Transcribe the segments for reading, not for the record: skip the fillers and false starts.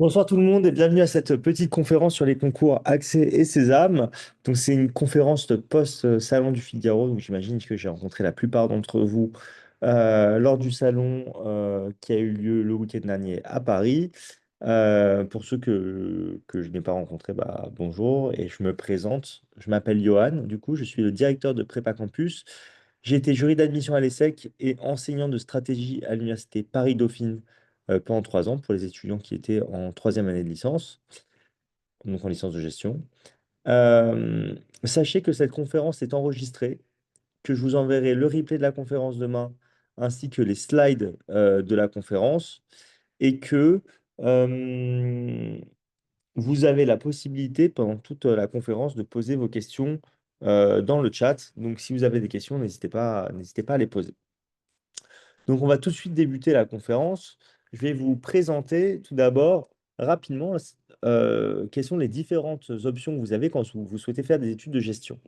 Bonsoir tout le monde et bienvenue à cette petite conférence sur les concours Accès et Sésame. Donc c'est une conférence post-Salon du Figaro, donc j'imagine que j'ai rencontré la plupart d'entre vous lors du salon qui a eu lieu le week-end dernier à Paris. Pour ceux que je n'ai pas rencontrés, bah, bonjour et je me présente. Je m'appelle Johan, du coup je suis le directeur de Prépa Campus. J'ai été jury d'admission à l'ESSEC et enseignant de stratégie à l'université Paris-Dauphine pendant 3 ans pour les étudiants qui étaient en troisième année de licence, donc en licence de gestion. Euh, Sachez que cette conférence est enregistrée, que je vous enverrai le replay de la conférence demain, ainsi que les slides de la conférence, et que euh, vous avez la possibilité pendant toute la conférence de poser vos questions dans le chat. Donc si vous avez des questions, n'hésitez pas à les poser. Donc, on va tout de suite débuter la conférence. Je vais vous présenter tout d'abord rapidement quelles sont les différentes options que vous avez quand vous souhaitez faire des études de gestion.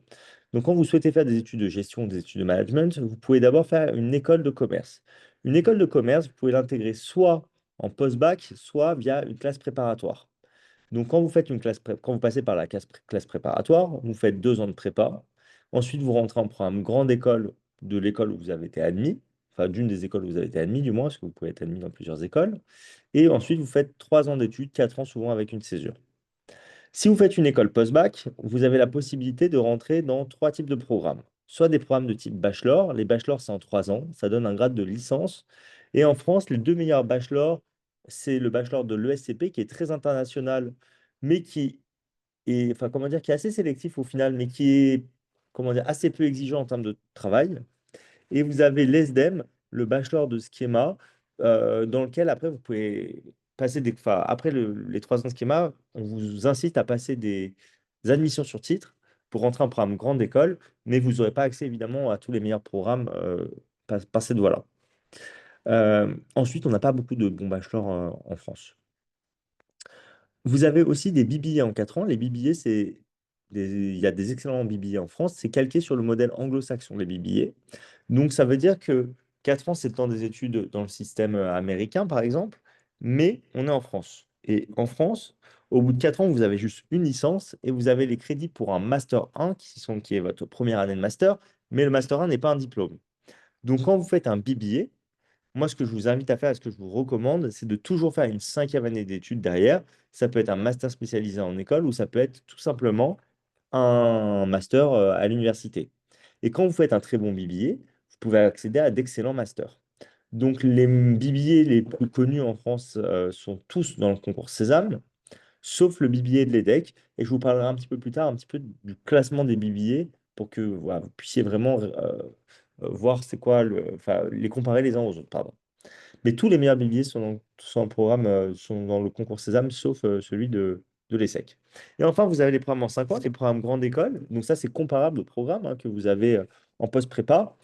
Donc, quand vous souhaitez faire des études de gestion, des études de management, vous pouvez d'abord faire une école de commerce. Une école de commerce, vous pouvez l'intégrer soit en post-bac, soit via une classe préparatoire. Donc, quand vous faites quand vous passez par la classe préparatoire, vous faites 2 ans de prépa. Ensuite, vous rentrez en programme grande école de l'école où vous avez été admis, enfin d'une des écoles où vous avez été admis, du moins, parce que vous pouvez être admis dans plusieurs écoles. Et ensuite, vous faites 3 ans d'études, 4 ans souvent avec une césure. Si vous faites une école post-bac, vous avez la possibilité de rentrer dans 3 types de programmes. Soit des programmes de type bachelor. Les bachelors, c'est en 3 ans. Ça donne un grade de licence. Et en France, les deux meilleurs bachelors, c'est le bachelor de l'ESCP, qui est très international, mais qui est, enfin, comment dire, qui est assez sélectif au final, mais qui est, comment dire, assez peu exigeant en termes de travail. Et vous avez l'ESDEM, le bachelor de schéma, dans lequel après vous pouvez passer enfin, après les 3 ans de schéma, on vous incite à passer des admissions sur titre pour rentrer en programme grande école, mais vous n'aurez pas accès évidemment à tous les meilleurs programmes par cette voie-là. Ensuite, on n'a pas beaucoup de bons bachelors en France. Vous avez aussi des BBA en 4 ans. Les BBA, il y a des excellents BBA en France. C'est calqué sur le modèle anglo-saxon, les BBA. Donc, ça veut dire que 4 ans, c'est le temps des études dans le système américain, par exemple, mais on est en France. Et en France, au bout de 4 ans, vous avez juste une licence et vous avez les crédits pour un Master 1, qui est votre première année de master, mais le Master 1 n'est pas un diplôme. Donc, quand vous faites un BBA, moi, ce que je vous invite à faire et ce que je vous recommande, c'est de toujours faire une cinquième année d'études derrière. Ça peut être un master spécialisé en école ou ça peut être tout simplement un master à l'université. Et quand vous faites un très bon BBA, vous pouvez accéder à d'excellents masters. Donc, les BBA les plus connus en France sont tous dans le concours Sésame, sauf le BBA de l'EDEC. Et je vous parlerai un petit peu plus tard, un petit peu du classement des BBA pour que voilà, vous puissiez vraiment voir c'est quoi enfin, les comparer les uns aux autres, pardon. Mais tous les meilleurs BBA sont en programme, sont dans le concours Sésame, sauf celui de l'ESSEC. Et enfin, vous avez les programmes en 5 ans, les programmes grande école. Donc ça, c'est comparable au programme que vous avez en post-prépa.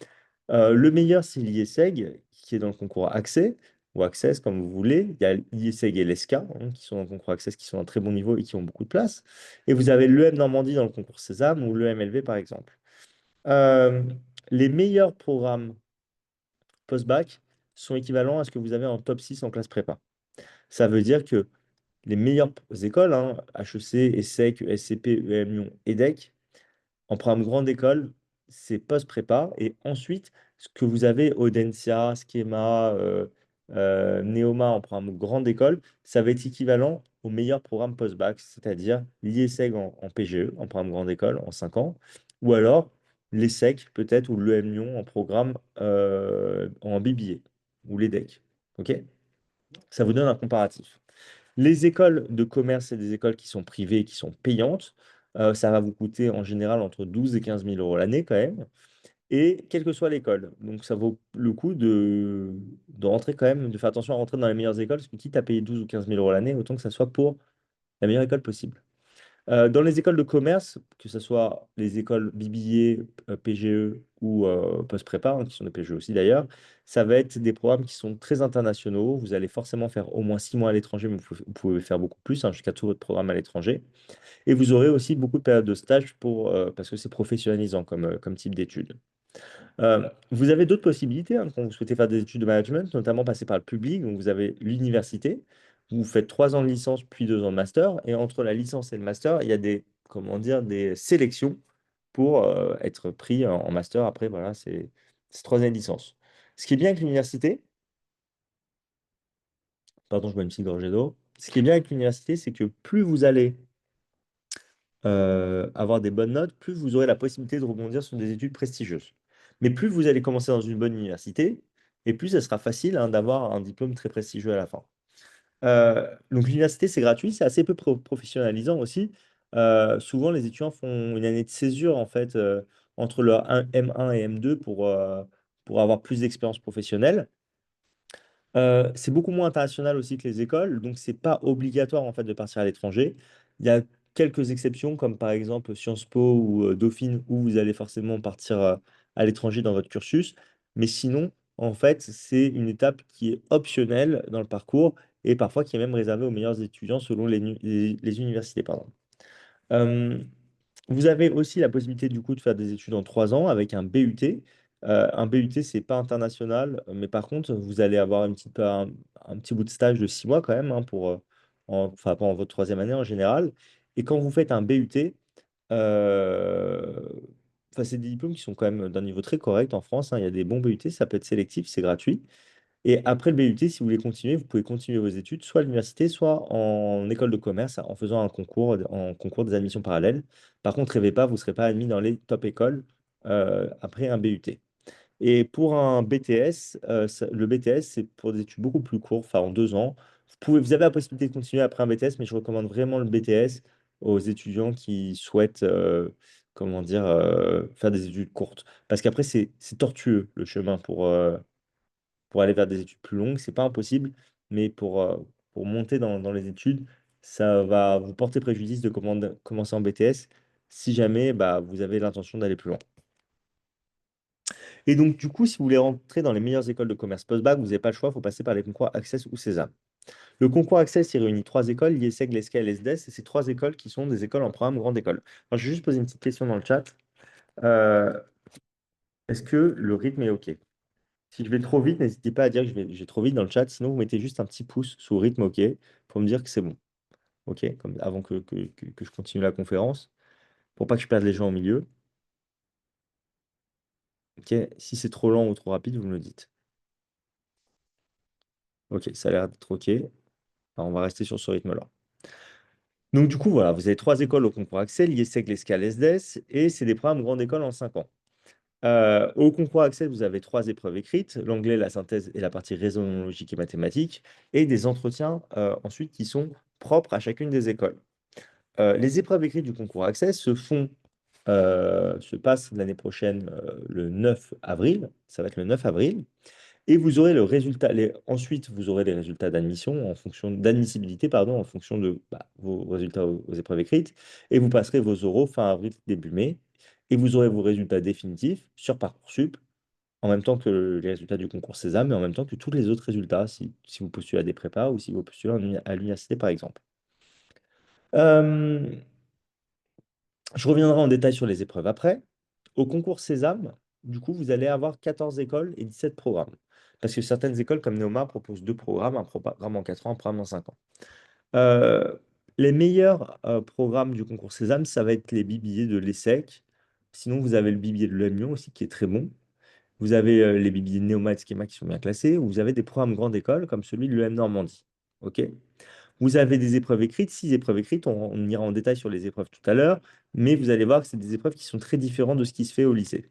Le meilleur, c'est l'IESEG, qui est dans le concours Accès, ou Access, comme vous voulez. Il y a l'IESEG et l'ESCA, qui sont dans le concours Access, qui sont à un très bon niveau et qui ont beaucoup de place. Et vous avez l'EM Normandie dans le concours Sésame ou l'EMLV, par exemple. Euh, les meilleurs programmes post-bac sont équivalents à ce que vous avez en top 6 en classe prépa. Ça veut dire que les meilleures écoles, HEC, ESSEC, SCP, EM Lyon, EDEC, en programme grande école, c'est post-prépa. Et ensuite, ce que vous avez, Audencia, Schema, Neoma en programme grande école, ça va être équivalent au meilleur programme post-bac, c'est-à-dire l'IESEG en PGE, en programme grande école, en 5 ans, ou alors l'ESSEC peut-être, ou l'EM Lyon en programme en BBA, ou l'EDEC. OK? Ça vous donne un comparatif. Les écoles de commerce, c'est des écoles qui sont privées, qui sont payantes. Ça va vous coûter en général entre 12 et 15 000 euros l'année quand même. Et quelle que soit l'école. Donc ça vaut le coup de rentrer quand même, de faire attention à rentrer dans les meilleures écoles, parce que quitte à payer 12 ou 15 000 euros l'année, autant que ça soit pour la meilleure école possible. Dans les écoles de commerce, que ce soit les écoles BBA, PGE ou post-prépa, qui sont des PGE aussi d'ailleurs, ça va être des programmes qui sont très internationaux. Vous allez forcément faire au moins 6 mois à l'étranger, mais vous pouvez faire beaucoup plus, jusqu'à tout votre programme à l'étranger. Et vous aurez aussi beaucoup de périodes de stage parce que c'est professionnalisant comme type d'études. Vous avez d'autres possibilités quand vous souhaitez faire des études de management, notamment passer par le public. Donc vous avez l'université. Vous faites 3 ans de licence, puis 2 ans de master. Et entre la licence et le master, il y a des, comment dire, des sélections pour être pris en master. Après, voilà, c'est 3 années de licence. Ce qui est bien avec l'université, pardon, je bois une petite gorgée d'eau. Ce qui est bien avec l'université, c'est que plus vous allez avoir des bonnes notes, plus vous aurez la possibilité de rebondir sur des études prestigieuses. Mais plus vous allez commencer dans une bonne université, et plus ça sera facile hein, d'avoir un diplôme très prestigieux à la fin. Donc l'université, c'est gratuit, c'est assez peu professionnalisant aussi. Souvent, les étudiants font une année de césure en fait entre leur M1 et M2 pour avoir plus d'expérience professionnelle. C'est beaucoup moins international aussi que les écoles, donc c'est pas obligatoire en fait de partir à l'étranger. Il y a quelques exceptions, comme par exemple Sciences Po ou Dauphine, où vous allez forcément partir à l'étranger dans votre cursus. Mais sinon, en fait, c'est une étape qui est optionnelle dans le parcours et parfois qui est même réservée aux meilleurs étudiants selon les universités, pardon. Euh, Vous avez aussi la possibilité du coup de faire des études en 3 ans avec un BUT. Un BUT, c'est pas international, mais par contre, vous allez avoir un petit bout de stage de 6 mois quand même, hein, enfin, pendant votre troisième année en général. Et quand vous faites un BUT, euh, enfin, c'est des diplômes qui sont quand même d'un niveau très correct en France, hein. Il y a des bons BUT, ça peut être sélectif, c'est gratuit. Et après le BUT, si vous voulez continuer, vous pouvez continuer vos études soit à l'université, soit en école de commerce, en faisant en concours des admissions parallèles. Par contre, rêvez pas, vous ne serez pas admis dans les top écoles après un BUT. Et pour un BTS, le BTS, c'est pour des études beaucoup plus courtes, enfin en 2 ans. Vous avez la possibilité de continuer après un BTS, mais je recommande vraiment le BTS aux étudiants qui souhaitent, comment dire, faire des études courtes. Parce qu'après, c'est tortueux le chemin pour aller vers des études plus longues. C'est pas impossible, mais pour monter dans les études, ça va vous porter préjudice de commencer en BTS si jamais bah, vous avez l'intention d'aller plus loin. Et donc, du coup, si vous voulez rentrer dans les meilleures écoles de commerce post-bac, vous n'avez pas le choix, il faut passer par les concours Access ou César. Le concours Access, il réunit 3 écoles, l'IESEG, l'ESCA et l'ESDES, et c'est 3 écoles qui sont des écoles en programme grande école. Alors, je vais juste poser une petite question dans le chat. Euh, Est-ce que le rythme est OK? Si je vais trop vite, n'hésitez pas à dire que je vais trop vite dans le chat. Sinon, vous mettez juste un petit pouce sous rythme OK pour me dire que c'est bon. OK, comme avant que je continue la conférence, pour pas que je perde les gens au milieu. OK, si c'est trop lent ou trop rapide, vous me le dites. OK, ça a l'air d'être OK. Alors, on va rester sur ce rythme-là. Donc, du coup, voilà, vous avez 3 écoles au concours Accès, l'IESEG, l'ESCA, l'ESDES, et c'est des programmes grande école en 5 ans. Au concours Accès, vous avez 3 épreuves écrites, l'anglais, la synthèse et la partie raisonnement logique et mathématiques, et des entretiens ensuite qui sont propres à chacune des écoles. Les épreuves écrites du concours Access se passent l'année prochaine, le 9 avril. Ça va être le 9 avril. Et vous aurez le résultat. Ensuite, vous aurez les résultats d'admission en fonction d'admissibilité, pardon, en fonction de bah, vos résultats aux épreuves écrites. Et vous passerez vos oraux fin avril, début mai. Et vous aurez vos résultats définitifs sur Parcoursup, en même temps que les résultats du concours Sésame, et en même temps que tous les autres résultats, si vous postulez à des prépas ou si vous postulez à l'université, par exemple. Euh, Je reviendrai en détail sur les épreuves après. Au concours Sésame, du coup, vous allez avoir 14 écoles et 17 programmes. Parce que certaines écoles, comme Neoma, proposent 2 programmes, un programme en 4 ans, un programme en 5 ans. Euh, les meilleurs programmes du concours Sésame, ça va être les billets de l'ESSEC. Sinon, vous avez le billet de l'Amiens aussi, qui est très bon. Vous avez les billets de Neoma et de Schema qui sont bien classés. Ou vous avez des programmes grande école, comme celui de l'EM Normandie. OK? Vous avez des épreuves écrites, 6 épreuves écrites, on ira en détail sur les épreuves tout à l'heure, mais vous allez voir que c'est des épreuves qui sont très différentes de ce qui se fait au lycée.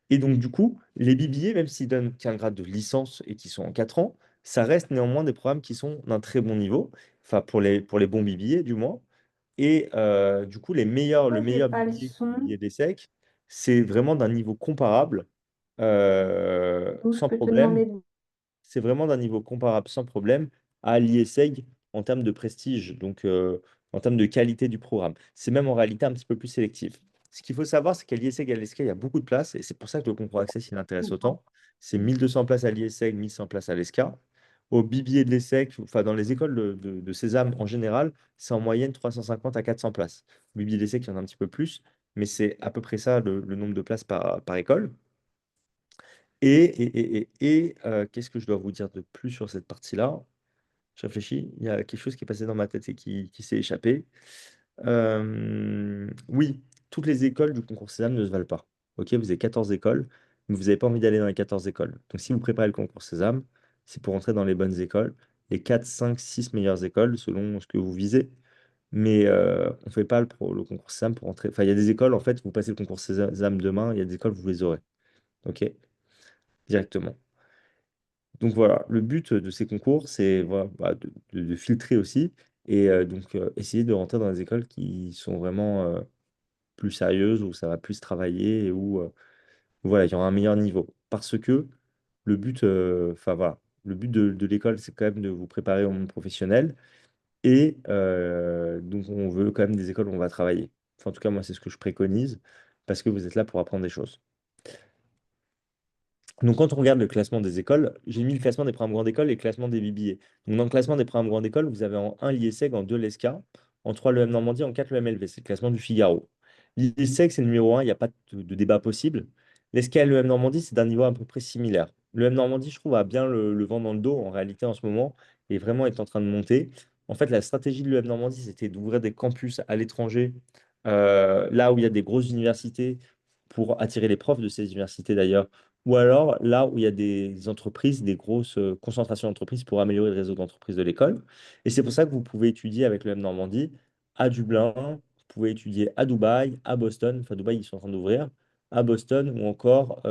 Et donc, du coup, les BBA, même s'ils donnent qu'un grade de licence et qui sont en 4 ans, ça reste néanmoins des programmes qui sont d'un très bon niveau, enfin pour les bons BBA du moins. Et du coup, le Pourquoi j'ai meilleur pas le BBA, son? BBA d'ESSEC, c'est vraiment d'un niveau comparable, Ou je sans peux te problème. demander C'est vraiment d'un niveau comparable sans problème à l'IESEG en termes de prestige, donc en termes de qualité du programme. C'est même en réalité un petit peu plus sélectif. Ce qu'il faut savoir, c'est qu'à l'IESEG et à l'ESCA, il y a beaucoup de places, et c'est pour ça que le concours Access, il intéresse autant. C'est 1200 places à l'IESEG, 1100 places à l'ESCA. Au BBA de l'ESSEC, enfin dans les écoles de Sésame en général, c'est en moyenne 350 à 400 places. Au BBA de l'ESSEC, il y en a un petit peu plus, mais c'est à peu près ça le nombre de places par école. Qu'est-ce que je dois vous dire de plus sur cette partie-là? Je réfléchis, il y a quelque chose qui est passé dans ma tête et qui s'est échappé. Oui, toutes les écoles du concours Sésame ne se valent pas. Ok, vous avez 14 écoles, mais vous n'avez pas envie d'aller dans les 14 écoles. Donc si vous préparez le concours Sésame, c'est pour entrer dans les bonnes écoles, les 4, 5, 6 meilleures écoles selon ce que vous visez. Mais on ne fait pas le concours Sésame pour entrer. Enfin, il y a des écoles, en fait, vous passez le concours Sésame demain, il y a des écoles, vous les aurez. Ok, directement. Donc voilà, le but de ces concours, c'est voilà, bah, de filtrer aussi et essayer de rentrer dans des écoles qui sont vraiment plus sérieuses, où ça va plus travailler et où voilà, il y aura un meilleur niveau. Parce que le but, enfin voilà, le but de l'école, c'est quand même de vous préparer au monde professionnel et donc on veut quand même des écoles où on va travailler. Enfin, en tout cas, moi, c'est ce que je préconise parce que vous êtes là pour apprendre des choses. Donc, quand on regarde le classement des écoles, j'ai mis le classement des programmes grande école et le classement des BBA. Donc, dans le classement des programmes grande école, vous avez en 1 l'IESEG, en 2 l'ESCA, en 3 le M Normandie, en 4 le MLV. C'est le classement du Figaro. L'IESEG, c'est le numéro 1, il n'y a pas de débat possible. L'ESCA et le M Normandie, c'est d'un niveau à peu près similaire. Le M Normandie, je trouve, a bien le vent dans le dos en réalité en ce moment et vraiment est en train de monter. En fait, la stratégie de l'EM Normandie, c'était d'ouvrir des campus à l'étranger, là où il y a des grosses universités, pour attirer les profs de ces universités d'ailleurs ou alors là où il y a des entreprises, des grosses concentrations d'entreprises pour améliorer le réseau d'entreprises de l'école. Et c'est pour ça que vous pouvez étudier avec le M Normandie à Dublin, vous pouvez étudier à Dubaï, à Boston, enfin Dubaï ils sont en train d'ouvrir, à Boston ou encore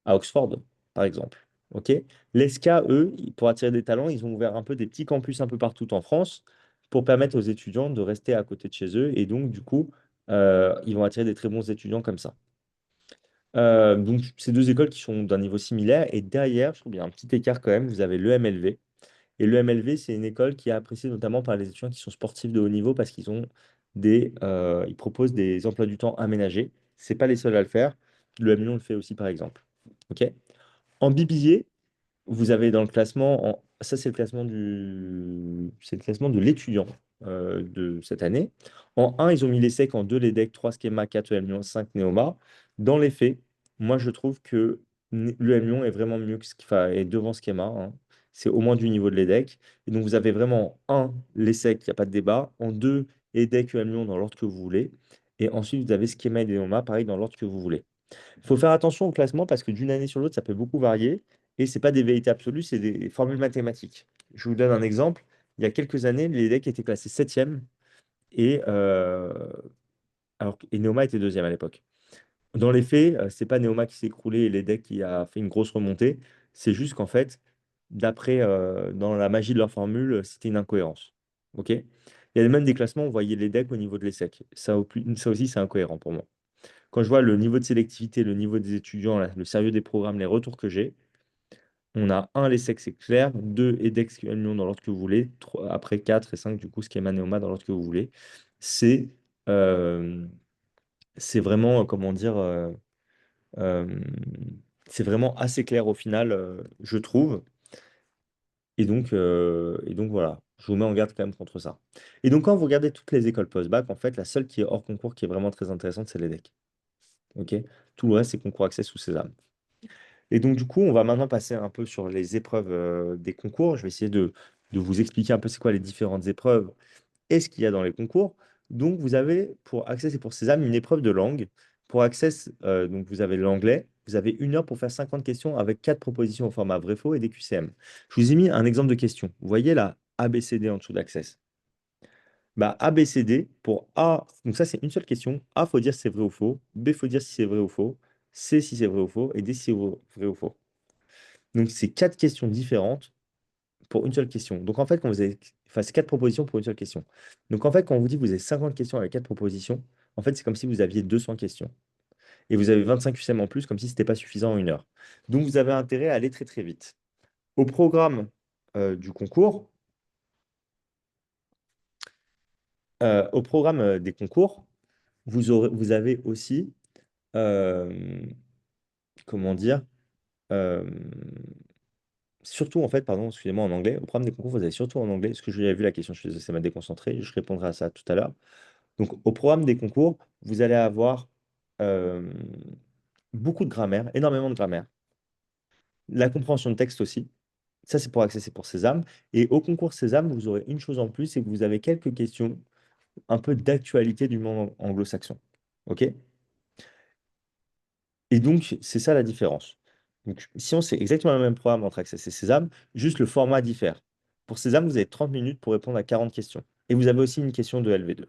à Oxford, par exemple. OK? L'ESCA, eux, pour attirer des talents, ils ont ouvert un peu des petits campus un peu partout en France pour permettre aux étudiants de rester à côté de chez eux. Et donc, du coup, ils vont attirer des très bons étudiants comme ça. Donc, ces deux écoles qui sont d'un niveau similaire. Et derrière, je trouve qu'il y a un petit écart quand même. Vous avez l'EMLV. Et l'EMLV, c'est une école qui est appréciée notamment par les étudiants qui sont sportifs de haut niveau parce qu'ils ont ils proposent des emplois du temps aménagés. C'est pas les seuls à le faire. Le M Lyon le fait aussi, par exemple. OK? En BBA, vous avez dans le classement, ça c'est le classement de l'étudiant de cette année. En un ils ont mis les SEC, en 2 les DEC, 3 Schema, 4 EM Lyon, 5 Neoma. Dans les faits, moi je trouve que le M Lyon est vraiment mieux que enfin, est devant Schema, hein. C'est au moins du niveau de l'EDEC. Et donc vous avez vraiment en 1 les SEC, il n'y a pas de débat. En 2 EDEC, EM Lyon dans l'ordre que vous voulez. Et ensuite vous avez Schema et Neoma, pareil dans l'ordre que vous voulez. Il faut faire attention au classement parce que d'une année sur l'autre, ça peut beaucoup varier et ce n'est pas des vérités absolues, c'est des formules mathématiques. Je vous donne un exemple. Il y a quelques années, les decks étaient classés septième et, et Neoma était deuxième à l'époque. Dans les faits, c'est pas Neoma qui s'est écroulé et les decks qui a fait une grosse remontée. C'est juste qu'en fait, d'après dans la magie de leur formule, c'était une incohérence. OK? Il y a même des classements, on voyait les decks au niveau de l'ESSEC. Ça aussi, c'est incohérent pour moi. Quand je vois le niveau de sélectivité, le niveau des étudiants, le sérieux des programmes, les retours que j'ai, on a un, les sexes, c'est clair, deux, EDEX, Lyon dans l'ordre que vous voulez, après 4 et 5 du coup, Schema Neoma dans l'ordre que vous voulez. C'est euh, c'est vraiment, comment dire, euh, c'est vraiment assez clair au final, je trouve. Et donc voilà, je vous mets en garde quand même contre ça. Et donc quand vous regardez toutes les écoles post-bac, en fait, la seule qui est hors concours qui est vraiment très intéressante, c'est l'EDEC. OK? Tout le reste, c'est concours accès sous Sésame. Et donc, du coup, on va maintenant passer un peu sur les épreuves des concours. Je vais essayer de vous expliquer un peu c'est quoi les différentes épreuves et ce qu'il y a dans les concours. Donc, vous avez pour Access et pour Sésame une épreuve de langue. Pour Access, donc vous avez l'anglais. Vous avez 1 heure pour faire 50 questions avec 4 propositions au format vrai-faux et des QCM. Je vous ai mis un exemple de question. Vous voyez là, ABCD en dessous d'Access. Bah, ABCD, pour A, donc ça c'est une seule question. A, faut dire si c'est vrai ou faux. B, faut dire si c'est vrai ou faux. C, si c'est vrai ou faux. Et D, si c'est vrai ou faux. Donc, c'est 4 questions différentes pour une seule question. Donc, en fait, quand vous avez. Enfin, c'est 4 propositions pour une seule question. Donc, en fait, quand on vous dit que vous avez 50 questions avec 4 propositions, en fait, c'est comme si vous aviez 200 questions. Et vous avez 25 QCM en plus, comme si ce n'était pas suffisant en 1 heure. Donc, vous avez intérêt à aller très, très vite. Au programme du concours, au programme des concours, vous avez aussi, euh, comment dire, euh, surtout, en fait, pardon, excusez-moi, en anglais. Au programme des concours, vous avez surtout en anglais. Parce que j'avais vu la question, je suis désolé, ça m'a déconcentré. Je répondrai à ça tout à l'heure. Donc, au programme des concours, vous allez avoir euh, beaucoup de grammaire, énormément de grammaire. La compréhension de texte aussi. Ça, c'est pour accès, pour Sésame. Et au concours Sésame, vous aurez une chose en plus, c'est que vous avez quelques questions un peu d'actualité du monde anglo-saxon. OK? Et donc, c'est ça la différence. Donc, si on sait exactement le même programme entre Access et Sésame, juste le format diffère. Pour Sésame, vous avez 30 minutes pour répondre à 40 questions. Et vous avez aussi une question de LV2.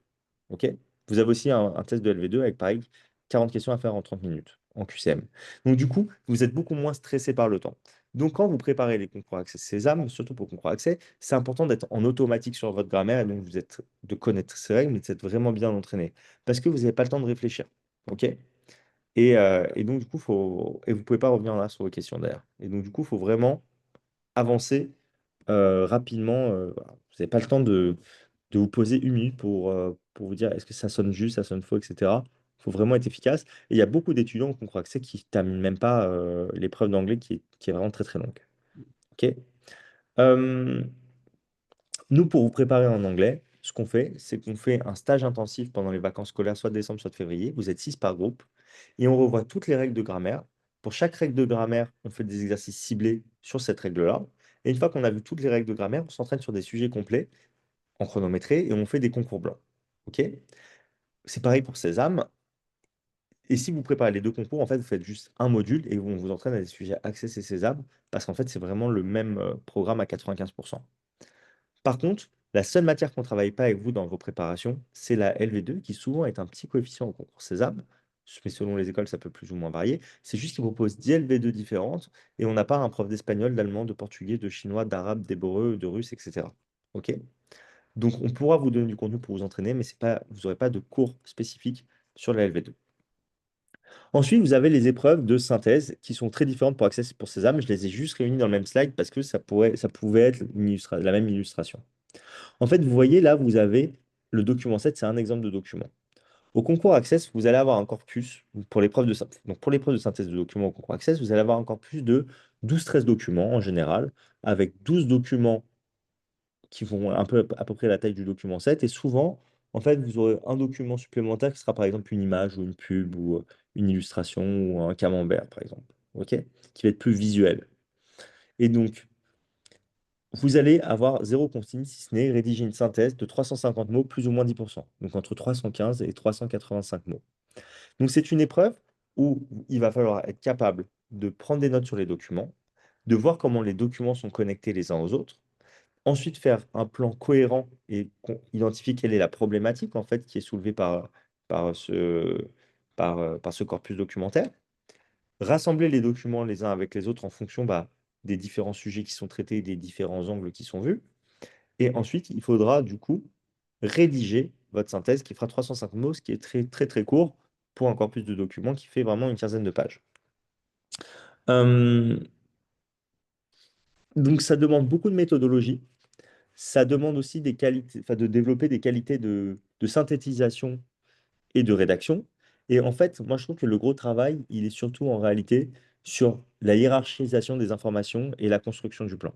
OK? Vous avez aussi un test de LV2 avec, pareil, 40 questions à faire en 30 minutes en QCM. Donc, du coup, vous êtes beaucoup moins stressé par le temps. Donc, quand vous préparez les concours Access Sésame, surtout pour concours Accès, c'est important d'être en automatique sur votre grammaire et donc vous êtes, de connaître ces règles, mais d'être vraiment bien entraîné. Parce que vous n'avez pas le temps de réfléchir. OK? Et donc, du coup, et vous ne pouvez pas revenir là sur vos questions d'ailleurs. Et donc, du coup, il faut vraiment avancer rapidement. Voilà. Vous n'avez pas le temps de vous poser une minute pour vous dire est-ce que ça sonne juste, ça sonne faux, etc. Il faut vraiment être efficace. Et il y a beaucoup d'étudiants au concours accès qui ne terminent même pas l'épreuve d'anglais qui est vraiment très très longue. OK? Euh, Nous, pour vous préparer en anglais, ce qu'on fait, c'est qu'on fait un stage intensif pendant les vacances scolaires, soit de décembre, soit de février. Vous êtes 6 par groupe et on revoit toutes les règles de grammaire. Pour chaque règle de grammaire, on fait des exercices ciblés sur cette règle-là. Et une fois qu'on a vu toutes les règles de grammaire, on s'entraîne sur des sujets complets en chronométré et on fait des concours blancs. OK? C'est pareil pour Sésame. Et si vous préparez les deux concours, en fait, vous faites juste un module et on vous entraîne à des sujets Access et Sésame parce qu'en fait, c'est vraiment le même programme à 95%. Par contre, la seule matière qu'on ne travaille pas avec vous dans vos préparations, c'est la LV2, qui souvent est un petit coefficient au concours Sésame. Mais selon les écoles, ça peut plus ou moins varier. C'est juste qu'ils proposent 10 LV2 différentes et on n'a pas un prof d'espagnol, d'allemand, de portugais, de chinois, d'arabe, d'hébreu, de russe, etc. OK? Donc, on pourra vous donner du contenu pour vous entraîner, mais c'est pas, vous n'aurez pas de cours spécifiques sur la LV2. Ensuite, vous avez les épreuves de synthèse qui sont très différentes pour Access et pour Sésame. Je les ai juste réunies dans le même slide parce que ça pouvait être la même illustration. En fait, vous voyez là, vous avez le document 7, c'est un exemple de document. Au concours Access, vous allez avoir un corpus pour l'épreuve de synthèse. Donc pour l'épreuve de synthèse de documents au concours Access, vous allez avoir un corpus de 12-13 documents en général, avec 12 documents qui vont un peu à peu près la taille du document 7. Et souvent, en fait, vous aurez un document supplémentaire qui sera par exemple une image ou une pub ou une illustration ou un camembert, par exemple, ok, qui va être plus visuel. Et donc, vous allez avoir zéro consigne si ce n'est rédiger une synthèse de 350 mots plus ou moins 10%, donc entre 315 et 385 mots. Donc c'est une épreuve où il va falloir être capable de prendre des notes sur les documents, de voir comment les documents sont connectés les uns aux autres, ensuite faire un plan cohérent et identifier quelle est la problématique en fait qui est soulevée par par ce corpus documentaire, rassembler les documents les uns avec les autres en fonction des différents sujets qui sont traités et des différents angles qui sont vus. Et ensuite, il faudra du coup rédiger votre synthèse qui fera 305 mots, ce qui est très très très court pour un corpus de documents qui fait vraiment une quinzaine de pages. Euh, donc ça demande beaucoup de méthodologie. Ça demande aussi des qualités, enfin, de développer des qualités de synthétisation et de rédaction. Et en fait, moi je trouve que le gros travail, il est surtout en réalité sur la hiérarchisation des informations et la construction du plan.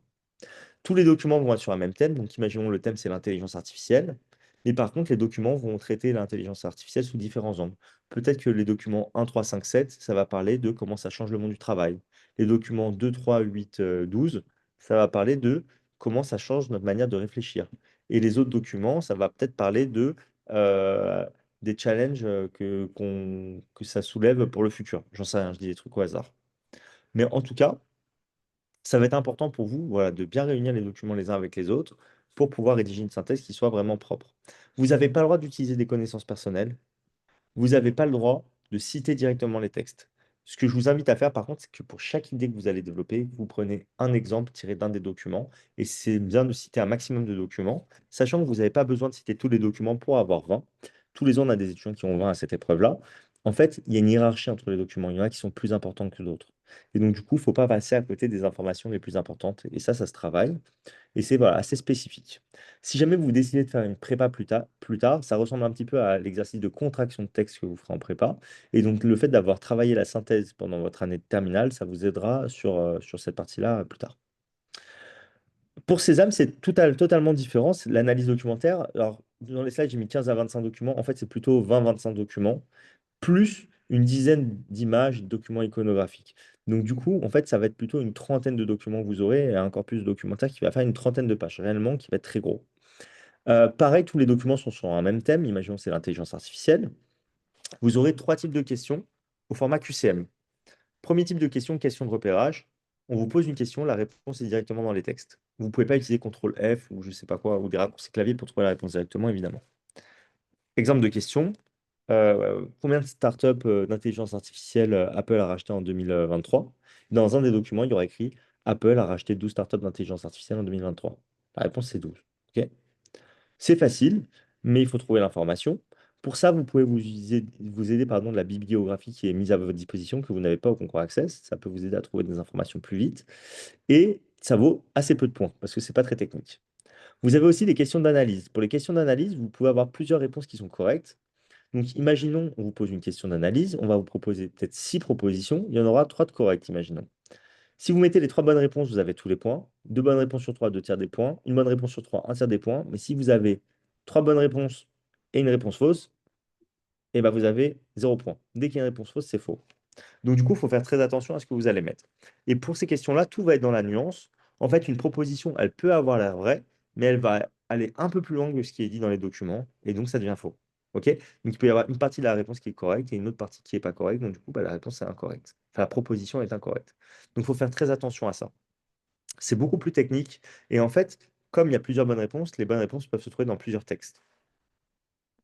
Tous les documents vont être sur un même thème. Donc, imaginons le thème, c'est l'intelligence artificielle. Mais par contre, les documents vont traiter l'intelligence artificielle sous différents angles. Peut-être que les documents 1, 3, 5, 7, ça va parler de comment ça change le monde du travail. Les documents 2, 3, 8, 12, ça va parler de comment ça change notre manière de réfléchir. Et les autres documents, ça va peut-être parler euh, des challenges que ça soulève pour le futur. J'en sais rien, je dis des trucs au hasard. Mais en tout cas, ça va être important pour vous, voilà, de bien réunir les documents les uns avec les autres pour pouvoir rédiger une synthèse qui soit vraiment propre. Vous n'avez pas le droit d'utiliser des connaissances personnelles. Vous n'avez pas le droit de citer directement les textes. Ce que je vous invite à faire, par contre, c'est que pour chaque idée que vous allez développer, vous prenez un exemple tiré d'un des documents. Et c'est bien de citer un maximum de documents, sachant que vous n'avez pas besoin de citer tous les documents pour avoir 20. Tous les ans, on a des étudiants qui ont 20 à cette épreuve-là. En fait, il y a une hiérarchie entre les documents. Il y en a qui sont plus importants que d'autres. Et donc, du coup, il ne faut pas passer à côté des informations les plus importantes. Et ça se travaille. Et c'est voilà, assez spécifique. Si jamais vous décidez de faire une prépa plus tard, ça ressemble un petit peu à l'exercice de contraction de texte que vous ferez en prépa. Et donc, le fait d'avoir travaillé la synthèse pendant votre année de terminale, ça vous aidera sur cette partie-là plus tard. Pour Sésame, c'est totalement différent. C'est l'analyse documentaire. Alors, dans les slides, j'ai mis 15 à 25 documents. En fait, c'est plutôt 20-25 documents, plus une dizaine d'images, de documents iconographiques. Donc du coup, en fait, ça va être plutôt une trentaine de documents que vous aurez et un corpus documentaire qui va faire une trentaine de pages, réellement, qui va être très gros. Pareil, tous les documents sont sur un même thème. Imaginons que c'est l'intelligence artificielle. Vous aurez trois types de questions au format QCM. Premier type de question, question de repérage. On vous pose une question, la réponse est directement dans les textes. Vous ne pouvez pas utiliser CTRL F ou je ne sais pas quoi, ou des raccourcis clavier pour trouver la réponse directement, évidemment. Exemple de question. Combien de startups d'intelligence artificielle Apple a racheté en 2023? Dans un des documents, il y aura écrit Apple a racheté 12 startups d'intelligence artificielle en 2023. La réponse, c'est 12. Ok. C'est facile, mais il faut trouver l'information. Pour ça, vous pouvez vous aider pardon, de la bibliographie qui est mise à votre disposition, que vous n'avez pas au concours Access. Ça peut vous aider à trouver des informations plus vite. Et ça vaut assez peu de points, parce que ce n'est pas très technique. Vous avez aussi des questions d'analyse. Pour les questions d'analyse, vous pouvez avoir plusieurs réponses qui sont correctes. Donc, imaginons, on vous pose une question d'analyse, on va vous proposer peut-être six propositions, il y en aura trois de correctes, imaginons. Si vous mettez les trois bonnes réponses, vous avez tous les points. Deux bonnes réponses sur trois, deux tiers des points. Une bonne réponse sur trois, un tiers des points. Mais si vous avez trois bonnes réponses et une réponse fausse, eh ben vous avez zéro point. Dès qu'il y a une réponse fausse, c'est faux. Donc, du coup, il faut faire très attention à ce que vous allez mettre. Et pour ces questions-là, tout va être dans la nuance. En fait, une proposition, elle peut avoir l'air vraie, mais elle va aller un peu plus loin que ce qui est dit dans les documents, et donc ça devient faux. OK? Donc, il peut y avoir une partie de la réponse qui est correcte et une autre partie qui n'est pas correcte. Donc, du coup, bah, la réponse est incorrecte. Enfin, la proposition est incorrecte. Donc, il faut faire très attention à ça. C'est beaucoup plus technique. Et en fait, comme il y a plusieurs bonnes réponses, les bonnes réponses peuvent se trouver dans plusieurs textes.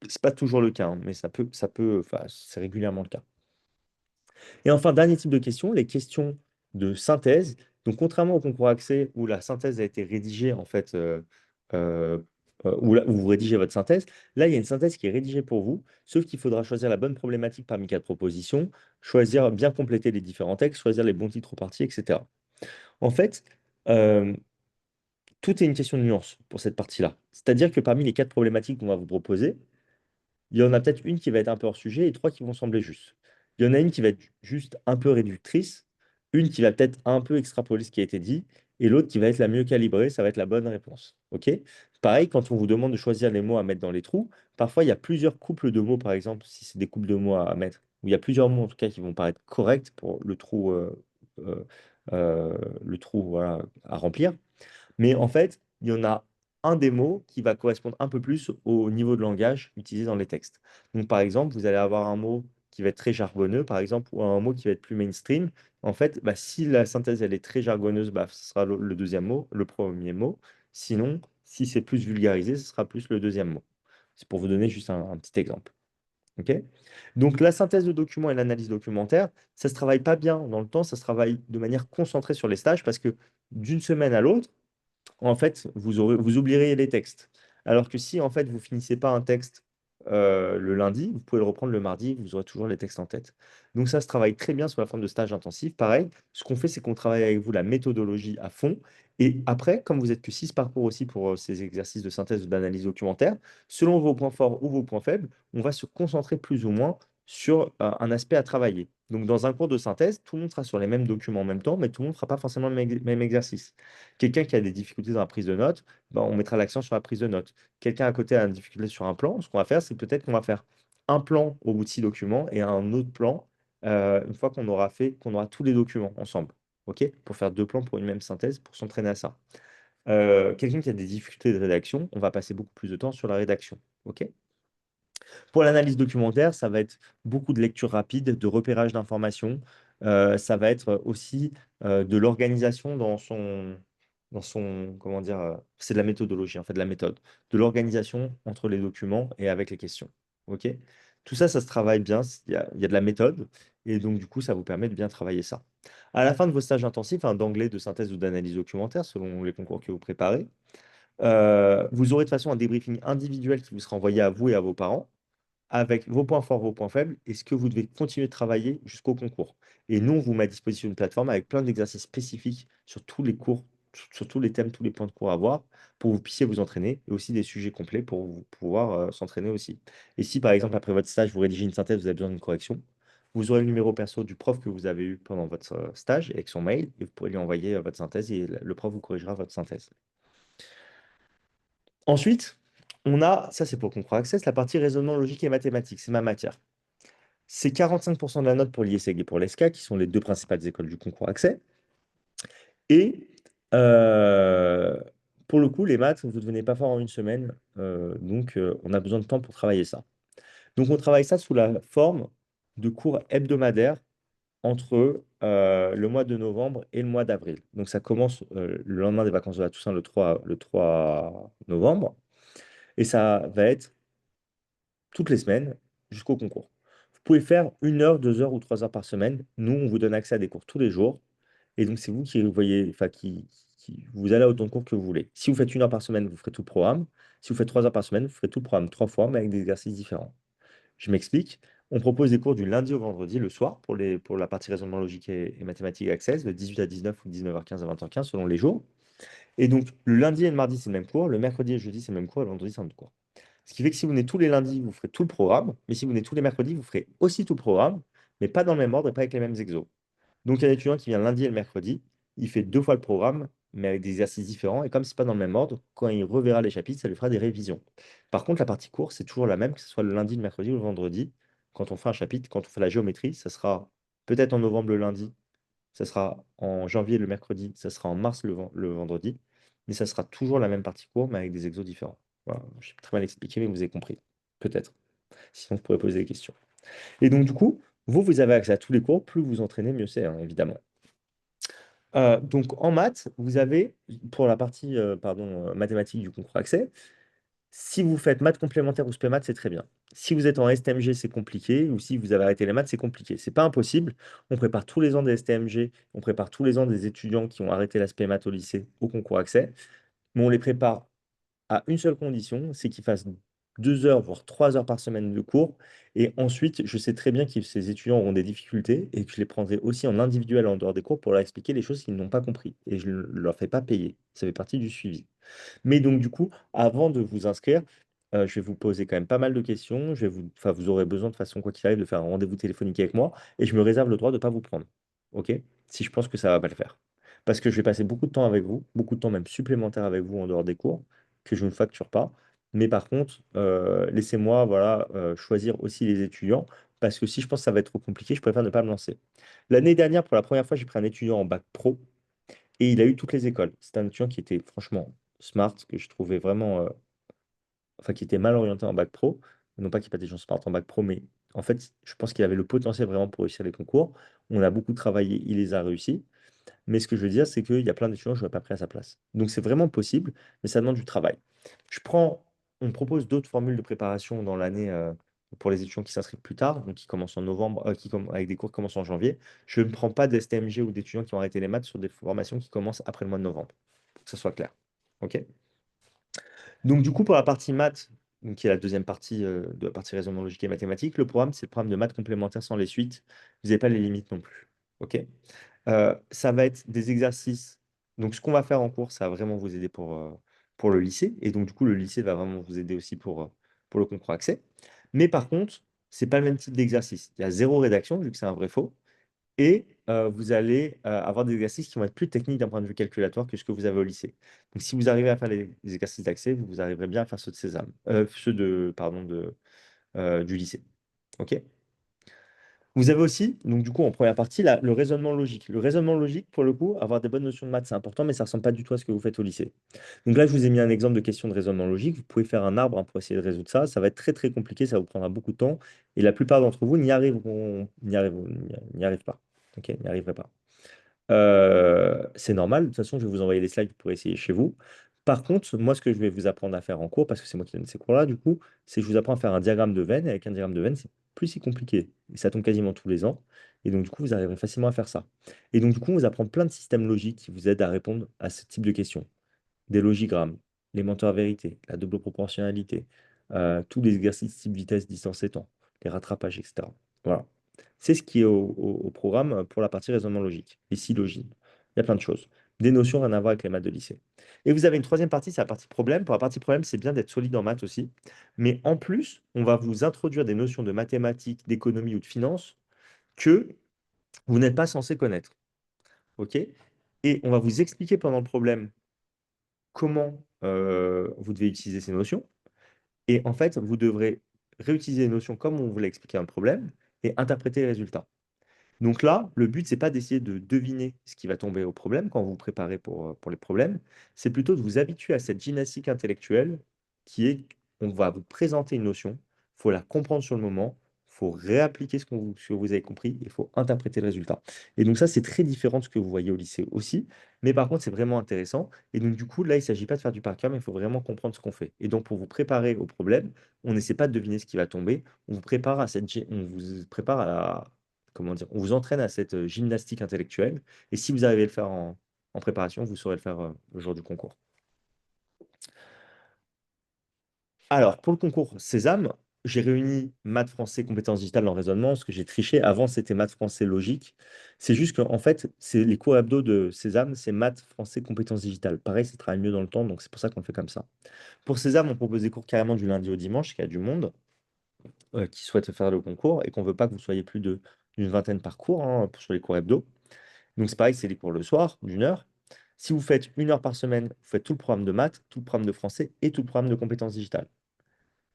C'est pas toujours le cas, hein, mais enfin, c'est régulièrement le cas. Et enfin, dernier type de question, les questions de synthèse. Donc, contrairement au concours accès où la synthèse a été rédigée, en fait, euh, où vous rédigez votre synthèse, là, il y a une synthèse qui est rédigée pour vous, sauf qu'il faudra choisir la bonne problématique parmi quatre propositions, choisir, bien compléter les différents textes, choisir les bons titres aux parties, etc. En fait, euh, tout est une question de nuance pour cette partie-là. C'est-à-dire que parmi les quatre problématiques qu'on va vous proposer, il y en a peut-être une qui va être un peu hors sujet et trois qui vont sembler justes. Il y en a une qui va être juste un peu réductrice, une qui va peut-être un peu extrapoler ce qui a été dit, et l'autre qui va être la mieux calibrée, ça va être la bonne réponse. OK? Pareil, quand on vous demande de choisir les mots à mettre dans les trous, parfois il y a plusieurs couples de mots, par exemple, si c'est des couples de mots à mettre, où il y a plusieurs mots en tout cas qui vont paraître corrects pour euh, le trou voilà, à remplir. Mais en fait, il y en a un des mots qui va correspondre un peu plus au niveau de langage utilisé dans les textes. Donc, par exemple, vous allez avoir un mot qui va être très jargonneux, par exemple, ou un mot qui va être plus mainstream. En fait, bah, si la synthèse elle est très jargonneuse, bah, ce sera le deuxième mot, le premier mot. Sinon, si c'est plus vulgarisé, ce sera plus le deuxième mot. C'est pour vous donner juste un petit exemple. OK? Donc, la synthèse de documents et l'analyse documentaire, ça ne se travaille pas bien dans le temps, ça se travaille de manière concentrée sur les stages parce que d'une semaine à l'autre, en fait, vous oublierez les textes. Alors que si, en fait, vous finissez pas un texte le lundi, vous pouvez le reprendre le mardi, vous aurez toujours les textes en tête. Donc ça se travaille très bien sous la forme de stage intensif. Pareil, ce qu'on fait, c'est qu'on travaille avec vous la méthodologie à fond. Et après, comme vous êtes que 6 parcours aussi pour ces exercices de synthèse ou d'analyse documentaire, selon vos points forts ou vos points faibles, on va se concentrer plus ou moins sur un aspect à travailler. Donc, dans un cours de synthèse, tout le monde sera sur les mêmes documents en même temps, mais tout le monde ne fera pas forcément le même exercice. Quelqu'un qui a des difficultés dans la prise de notes, ben, on mettra l'accent sur la prise de notes. Quelqu'un à côté a une difficulté sur un plan, ce qu'on va faire, c'est peut-être qu'on va faire un plan au bout de 6 documents et un autre plan une fois qu'on aura tous les documents ensemble. OK? Pour faire deux plans pour une même synthèse, pour s'entraîner à ça. Quelqu'un qui a des difficultés de rédaction, on va passer beaucoup plus de temps sur la rédaction. OK? Pour l'analyse documentaire, ça va être beaucoup de lecture rapide, de repérage d'informations. Ça va être aussi de l'organisation comment dire, c'est de la méthodologie, en fait, de la méthode, de l'organisation entre les documents et avec les questions. OK? Tout ça, ça se travaille bien. Il y a de la méthode et donc, du coup, ça vous permet de bien travailler ça. À la fin de vos stages intensifs, hein, d'anglais, de synthèse ou d'analyse documentaire, selon les concours que vous préparez, vous aurez de toute façon un débriefing individuel qui vous sera envoyé à vous et à vos parents avec vos points forts, vos points faibles et ce que vous devez continuer de travailler jusqu'au concours. Et nous, on vous met à disposition une plateforme avec plein d'exercices spécifiques sur tous les cours, sur tous les thèmes, tous les points de cours à voir pour que vous puissiez vous entraîner et aussi des sujets complets pour vous pouvoir s'entraîner aussi. Et si par exemple, après votre stage, vous rédigez une synthèse, vous avez besoin d'une correction, vous aurez le numéro perso du prof que vous avez eu pendant votre stage avec son mail et vous pourrez lui envoyer votre synthèse et le prof vous corrigera votre synthèse. Ensuite, on a, ça c'est pour le concours Access, la partie raisonnement logique et mathématique, c'est ma matière. C'est 45% de la note pour l'ISEG et pour l'ESCA, qui sont les deux principales écoles du concours accès. Et euh, pour le coup, les maths, vous ne devenez pas fort en une semaine. Donc, on a besoin de temps pour travailler ça. Donc, on travaille ça sous la forme de cours hebdomadaires entre le mois de novembre et le mois d'avril. Donc, ça commence le lendemain des vacances de la Toussaint, le 3 novembre. Et ça va être toutes les semaines jusqu'au concours. Vous pouvez faire 1 heure, 2 heures ou 3 heures par semaine. Nous, on vous donne accès à des cours tous les jours. Et donc, c'est vous qui voyez, enfin, vous allez à autant de cours que vous voulez. Si vous faites 1 heure par semaine, vous ferez tout le programme. Si vous faites 3 heures par semaine, vous ferez tout le programme 3 fois, mais avec des exercices différents. Je m'explique. On propose des cours du lundi au vendredi, le soir, pour la partie raisonnement logique et mathématiques access, de 18 à 19 ou 19h15 à 20h15, selon les jours. Et donc, le lundi et le mardi, c'est le même cours. Le mercredi et le jeudi, c'est le même cours. Et le vendredi, c'est un autre cours. Ce qui fait que si vous venez tous les lundis, vous ferez tout le programme. Mais si vous venez tous les mercredis, vous ferez aussi tout le programme, mais pas dans le même ordre et pas avec les mêmes exos. Donc, il y a un étudiant qui vient lundi et le mercredi, il fait 2 fois le programme, mais avec des exercices différents. Et comme ce n'est pas dans le même ordre, quand il reverra les chapitres, ça lui fera des révisions. Par contre, la partie course, c'est toujours la même, que ce soit le lundi, le mercredi ou le vendredi. Quand on fait un chapitre, quand on fait la géométrie, ça sera peut-être en novembre le lundi, ça sera en janvier le mercredi, ça sera en mars le vendredi. Mais ça sera toujours la même partie course, mais avec des exos différents. Voilà, je suis très mal expliqué, mais vous avez compris. Peut-être. Sinon, vous pourrez poser des questions. Et donc, du coup, vous avez accès à tous les cours. Plus vous entraînez, mieux c'est, hein, évidemment. Donc en maths, vous avez, pour la partie mathématique du concours accès, si vous faites maths complémentaires ou spé maths, c'est très bien. Si vous êtes en STMG, c'est compliqué, ou si vous avez arrêté les maths, c'est compliqué. C'est pas impossible. On prépare tous les ans des STMG, on prépare tous les ans des étudiants qui ont arrêté la spé maths au lycée au concours accès, mais on les prépare à une seule condition, c'est qu'ils fassent 2 heures, voire 3 heures par semaine de cours. Et ensuite, je sais très bien que ces étudiants auront des difficultés et que je les prendrai aussi en individuel en dehors des cours pour leur expliquer les choses qu'ils n'ont pas compris. Et je ne leur fais pas payer. Ça fait partie du suivi. Mais donc, du coup, avant de vous inscrire, je vais vous poser quand même pas mal de questions. Enfin, vous aurez besoin, de façon, quoi qu'il arrive, de faire un rendez-vous téléphonique avec moi. Et je me réserve le droit de ne pas vous prendre. OK? Si je pense que ça va pas le faire. Parce que je vais passer beaucoup de temps avec vous, beaucoup de temps même supplémentaire avec vous en dehors des cours, que je ne facture pas. Mais par contre, laissez-moi voilà, choisir aussi les étudiants. Parce que si je pense que ça va être trop compliqué, je préfère ne pas me lancer. L'année dernière, pour la première fois, j'ai pris un étudiant en bac pro. Et il a eu toutes les écoles. C'était un étudiant qui était franchement smart, que je trouvais vraiment, enfin, qui était mal orienté en bac pro. Non pas qu'il n'y ait pas des gens smart en bac pro, mais en fait, je pense qu'il avait le potentiel vraiment pour réussir les concours. On a beaucoup travaillé, il les a réussi. Mais ce que je veux dire, c'est qu'il y a plein d'étudiants que je n'aurais pas pris à sa place. Donc c'est vraiment possible, mais ça demande du travail. Je prends, on me propose d'autres formules de préparation dans l'année pour les étudiants qui s'inscrivent plus tard, donc qui commencent en novembre, avec des cours qui commencent en janvier. Je ne prends pas d'STMG ou d'étudiants qui ont arrêté les maths sur des formations qui commencent après le mois de novembre, pour que ça soit clair. OK? Donc, du coup, pour la partie maths, donc, qui est la deuxième partie de la partie raisonnement logique et mathématique, le programme, c'est le programme de maths complémentaire sans les suites. Vous n'avez pas les limites non plus. OK? Ça va être des exercices. Donc, ce qu'on va faire en cours, ça va vraiment vous aider pour le lycée. Et donc, du coup, le lycée va vraiment vous aider aussi pour le concours accès. Mais par contre, c'est pas le même type d'exercice. Il y a zéro rédaction, vu que c'est un vrai faux. Et vous allez avoir des exercices qui vont être plus techniques d'un point de vue calculatoire que ce que vous avez au lycée. Donc, si vous arrivez à faire les exercices d'accès, vous arriverez bien à faire ceux de Sésame, ceux de, pardon, du lycée. OK? Vous avez aussi, donc du coup, en première partie, le raisonnement logique. Le raisonnement logique, pour le coup, avoir des bonnes notions de maths, c'est important, mais ça ne ressemble pas du tout à ce que vous faites au lycée. Donc là, je vous ai mis un exemple de question de raisonnement logique. Vous pouvez faire un arbre hein, pour essayer de résoudre ça. Ça va être très, très compliqué, ça vous prendra beaucoup de temps. Et la plupart d'entre vous n'y arrivent pas. OK, n'y arriverez pas. C'est normal. De toute façon, je vais vous envoyer les slides pour essayer chez vous. Par contre, moi, ce que je vais vous apprendre à faire en cours, parce que c'est moi qui donne ces cours-là, du coup, c'est que je vous apprends à faire un diagramme de veine. Et avec un diagramme de veine, c'est plus si compliqué. Et ça tombe quasiment tous les ans. Et donc, du coup, vous arriverez facilement à faire ça. Et donc, du coup, on vous apprend plein de systèmes logiques qui vous aident à répondre à ce type de questions des logigrammes, les menteurs à vérité, la double proportionnalité, tous les exercices type vitesse, distance et temps, les rattrapages, etc. Voilà. C'est ce qui est au programme pour la partie raisonnement logique, les syllogismes. Il y a plein de choses. Des notions rien à voir avec les maths de lycée. Et vous avez une troisième partie, c'est la partie problème. Pour la partie problème, c'est bien d'être solide en maths aussi. Mais en plus, on va vous introduire des notions de mathématiques, d'économie ou de finance que vous n'êtes pas censé connaître. OK? Et on va vous expliquer pendant le problème comment vous devez utiliser ces notions. Et en fait, vous devrez réutiliser les notions comme on vous l'a expliqué un problème. et interpréter les résultats. Donc là, le but, c'est pas d'essayer de deviner ce qui va tomber au problème quand vous vous préparez pour les problèmes, c'est plutôt de vous habituer à cette gymnastique intellectuelle qui est, on va vous présenter une notion, il faut la comprendre sur le moment, il faut réappliquer ce que vous avez compris, il faut interpréter le résultat. Et donc ça, c'est très différent de ce que vous voyez au lycée aussi, mais par contre, c'est vraiment intéressant. Et donc du coup, là, il ne s'agit pas de faire du par cœur, mais il faut vraiment comprendre ce qu'on fait. Et donc pour vous préparer au problème, on n'essaie pas de deviner ce qui va tomber, on vous prépare à on vous prépare à la comment dire, on vous entraîne à cette gymnastique intellectuelle. Et si vous arrivez à le faire en préparation, vous saurez le faire le jour du concours. Alors, pour le concours Sésame, j'ai réuni maths, français, compétences digitales en raisonnement, parce que j'ai triché. Avant, c'était maths, français, logique. C'est juste qu'en fait, c'est les cours hebdo de Sésame, c'est maths, français, compétences digitales. Pareil, ça travaille mieux dans le temps, donc c'est pour ça qu'on le fait comme ça. Pour Sésame, on propose des cours carrément du lundi au dimanche, qu'il y a du monde qui souhaite faire le concours et qu'on ne veut pas que vous soyez plus d'une vingtaine par cours sur les cours hebdo. Donc c'est pareil, c'est les cours le soir, d'1 heure. Si vous faites 1 heure par semaine, vous faites tout le programme de maths, tout le programme de français et tout le programme de compétences digitales.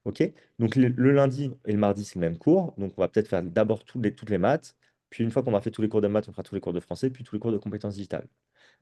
OK? Donc le lundi et le mardi, c'est le même cours. Donc on va peut-être faire d'abord toutes les maths. Puis une fois qu'on a fait tous les cours de maths, on fera tous les cours de français, puis tous les cours de compétences digitales.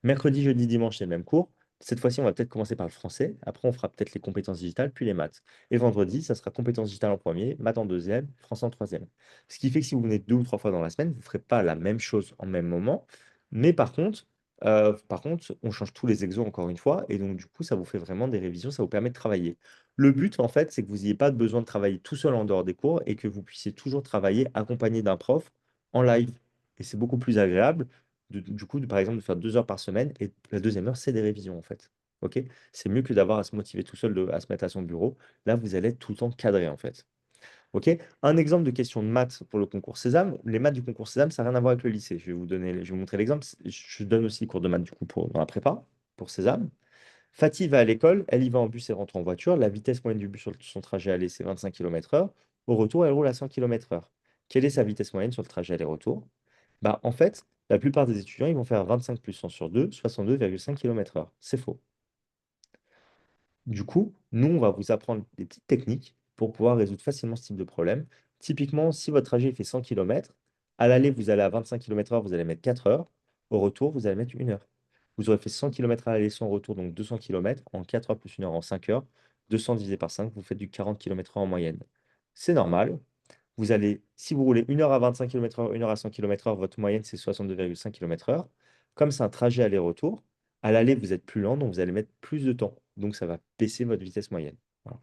Mercredi, jeudi, dimanche, c'est le même cours. Cette fois-ci, on va peut-être commencer par le français. Après, on fera peut-être les compétences digitales, puis les maths. Et vendredi, ça sera compétences digitales en premier, maths en deuxième, français en troisième. Ce qui fait que si vous venez 2 ou 3 fois dans la semaine, vous ne ferez pas la même chose en même moment. Mais par contre, on change tous les exos encore une fois. Et donc, du coup, ça vous fait vraiment des révisions, ça vous permet de travailler. Le but, en fait, c'est que vous n'ayez pas besoin de travailler tout seul en dehors des cours et que vous puissiez toujours travailler accompagné d'un prof en live. Et c'est beaucoup plus agréable du coup, par exemple, de faire 2 heures par semaine et la deuxième heure, c'est des révisions en fait. Ok? C'est mieux que d'avoir à se motiver tout seul, à se mettre à son bureau. Là, vous allez être tout le temps cadré en fait. Ok? Un exemple de question de maths pour le concours Sésame. Les maths du concours Sésame, ça n'a rien à voir avec le lycée. Je vais vous montrer l'exemple. Je donne aussi les cours de maths du coup dans la prépa pour Sésame. Fatih va à l'école, elle y va en bus et rentre en voiture. La vitesse moyenne du bus sur son trajet aller, c'est 25 km/h. Au retour, elle roule à 100 km/h. Quelle est sa vitesse moyenne sur le trajet aller-retour? Bah, en fait, la plupart des étudiants, ils vont faire 25 plus 100 sur 2, 62,5 km/h. C'est faux. Du coup, nous, on va vous apprendre des petites techniques pour pouvoir résoudre facilement ce type de problème. Typiquement, si votre trajet fait 100 km, à l'aller, vous allez à 25 km/h, vous allez mettre 4 heures. Au retour, vous allez mettre 1 heure. Vous aurez fait 100 km à l'aller, 100 au retour, donc 200 km en 4 heures plus 1 heure en 5 heures. 200 divisé par 5, vous faites du 40 km/h en moyenne. C'est normal. Vous allez, si vous roulez 1 heure à 25 km/h, 1 heure à 100 km/h, votre moyenne, c'est 62,5 km/h. Comme c'est un trajet aller-retour, à l'aller, vous êtes plus lent, donc vous allez mettre plus de temps. Donc, ça va baisser votre vitesse moyenne. Voilà.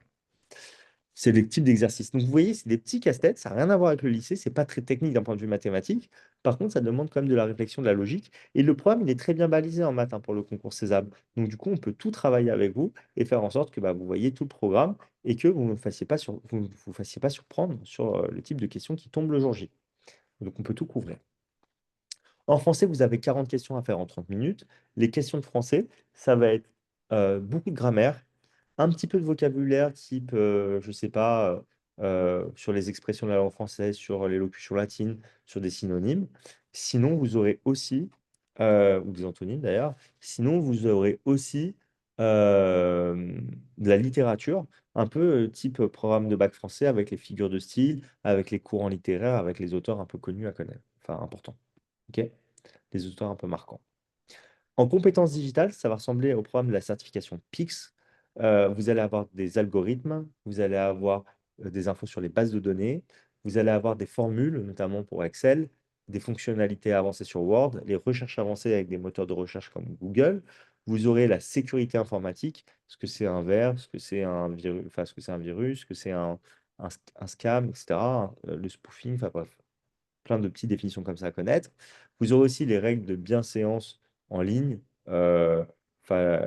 C'est les types d'exercices. Donc, vous voyez, c'est des petits casse-têtes. Ça n'a rien à voir avec le lycée. C'est pas très technique d'un point de vue mathématique. Par contre, ça demande quand même de la réflexion, de la logique. Et le programme, il est très bien balisé en maths pour le concours César. Donc, du coup, on peut tout travailler avec vous et faire en sorte que bah, vous voyez tout le programme et que vous ne fassiez pas vous ne vous fassiez pas surprendre sur le type de questions qui tombent le jour J. Donc, on peut tout couvrir. En français, vous avez 40 questions à faire en 30 minutes. Les questions de français, ça va être beaucoup de grammaire, un petit peu de vocabulaire, type, je ne sais pas, sur les expressions de la langue française, sur l'élocution latine, sur des synonymes. Sinon, vous aurez aussi, ou des antonymes d'ailleurs, sinon, vous aurez aussi de la littérature, un peu type programme de bac français avec les figures de style, avec les courants littéraires, avec les auteurs un peu connus à connaître, enfin importants. Ok? Des auteurs un peu marquants. En compétences digitales, ça va ressembler au programme de la certification PIX. Vous allez avoir des algorithmes, vous allez avoir des infos sur les bases de données, vous allez avoir des formules, notamment pour Excel, des fonctionnalités avancées sur Word, les recherches avancées avec des moteurs de recherche comme Google. Vous aurez la sécurité informatique, ce que c'est un vers, ce que c'est un virus, enfin, ce que c'est un virus, ce que c'est un scam, etc. Le spoofing, enfin bref, plein de petites définitions comme ça à connaître. Vous aurez aussi les règles de bienséance en ligne. euh, Enfin,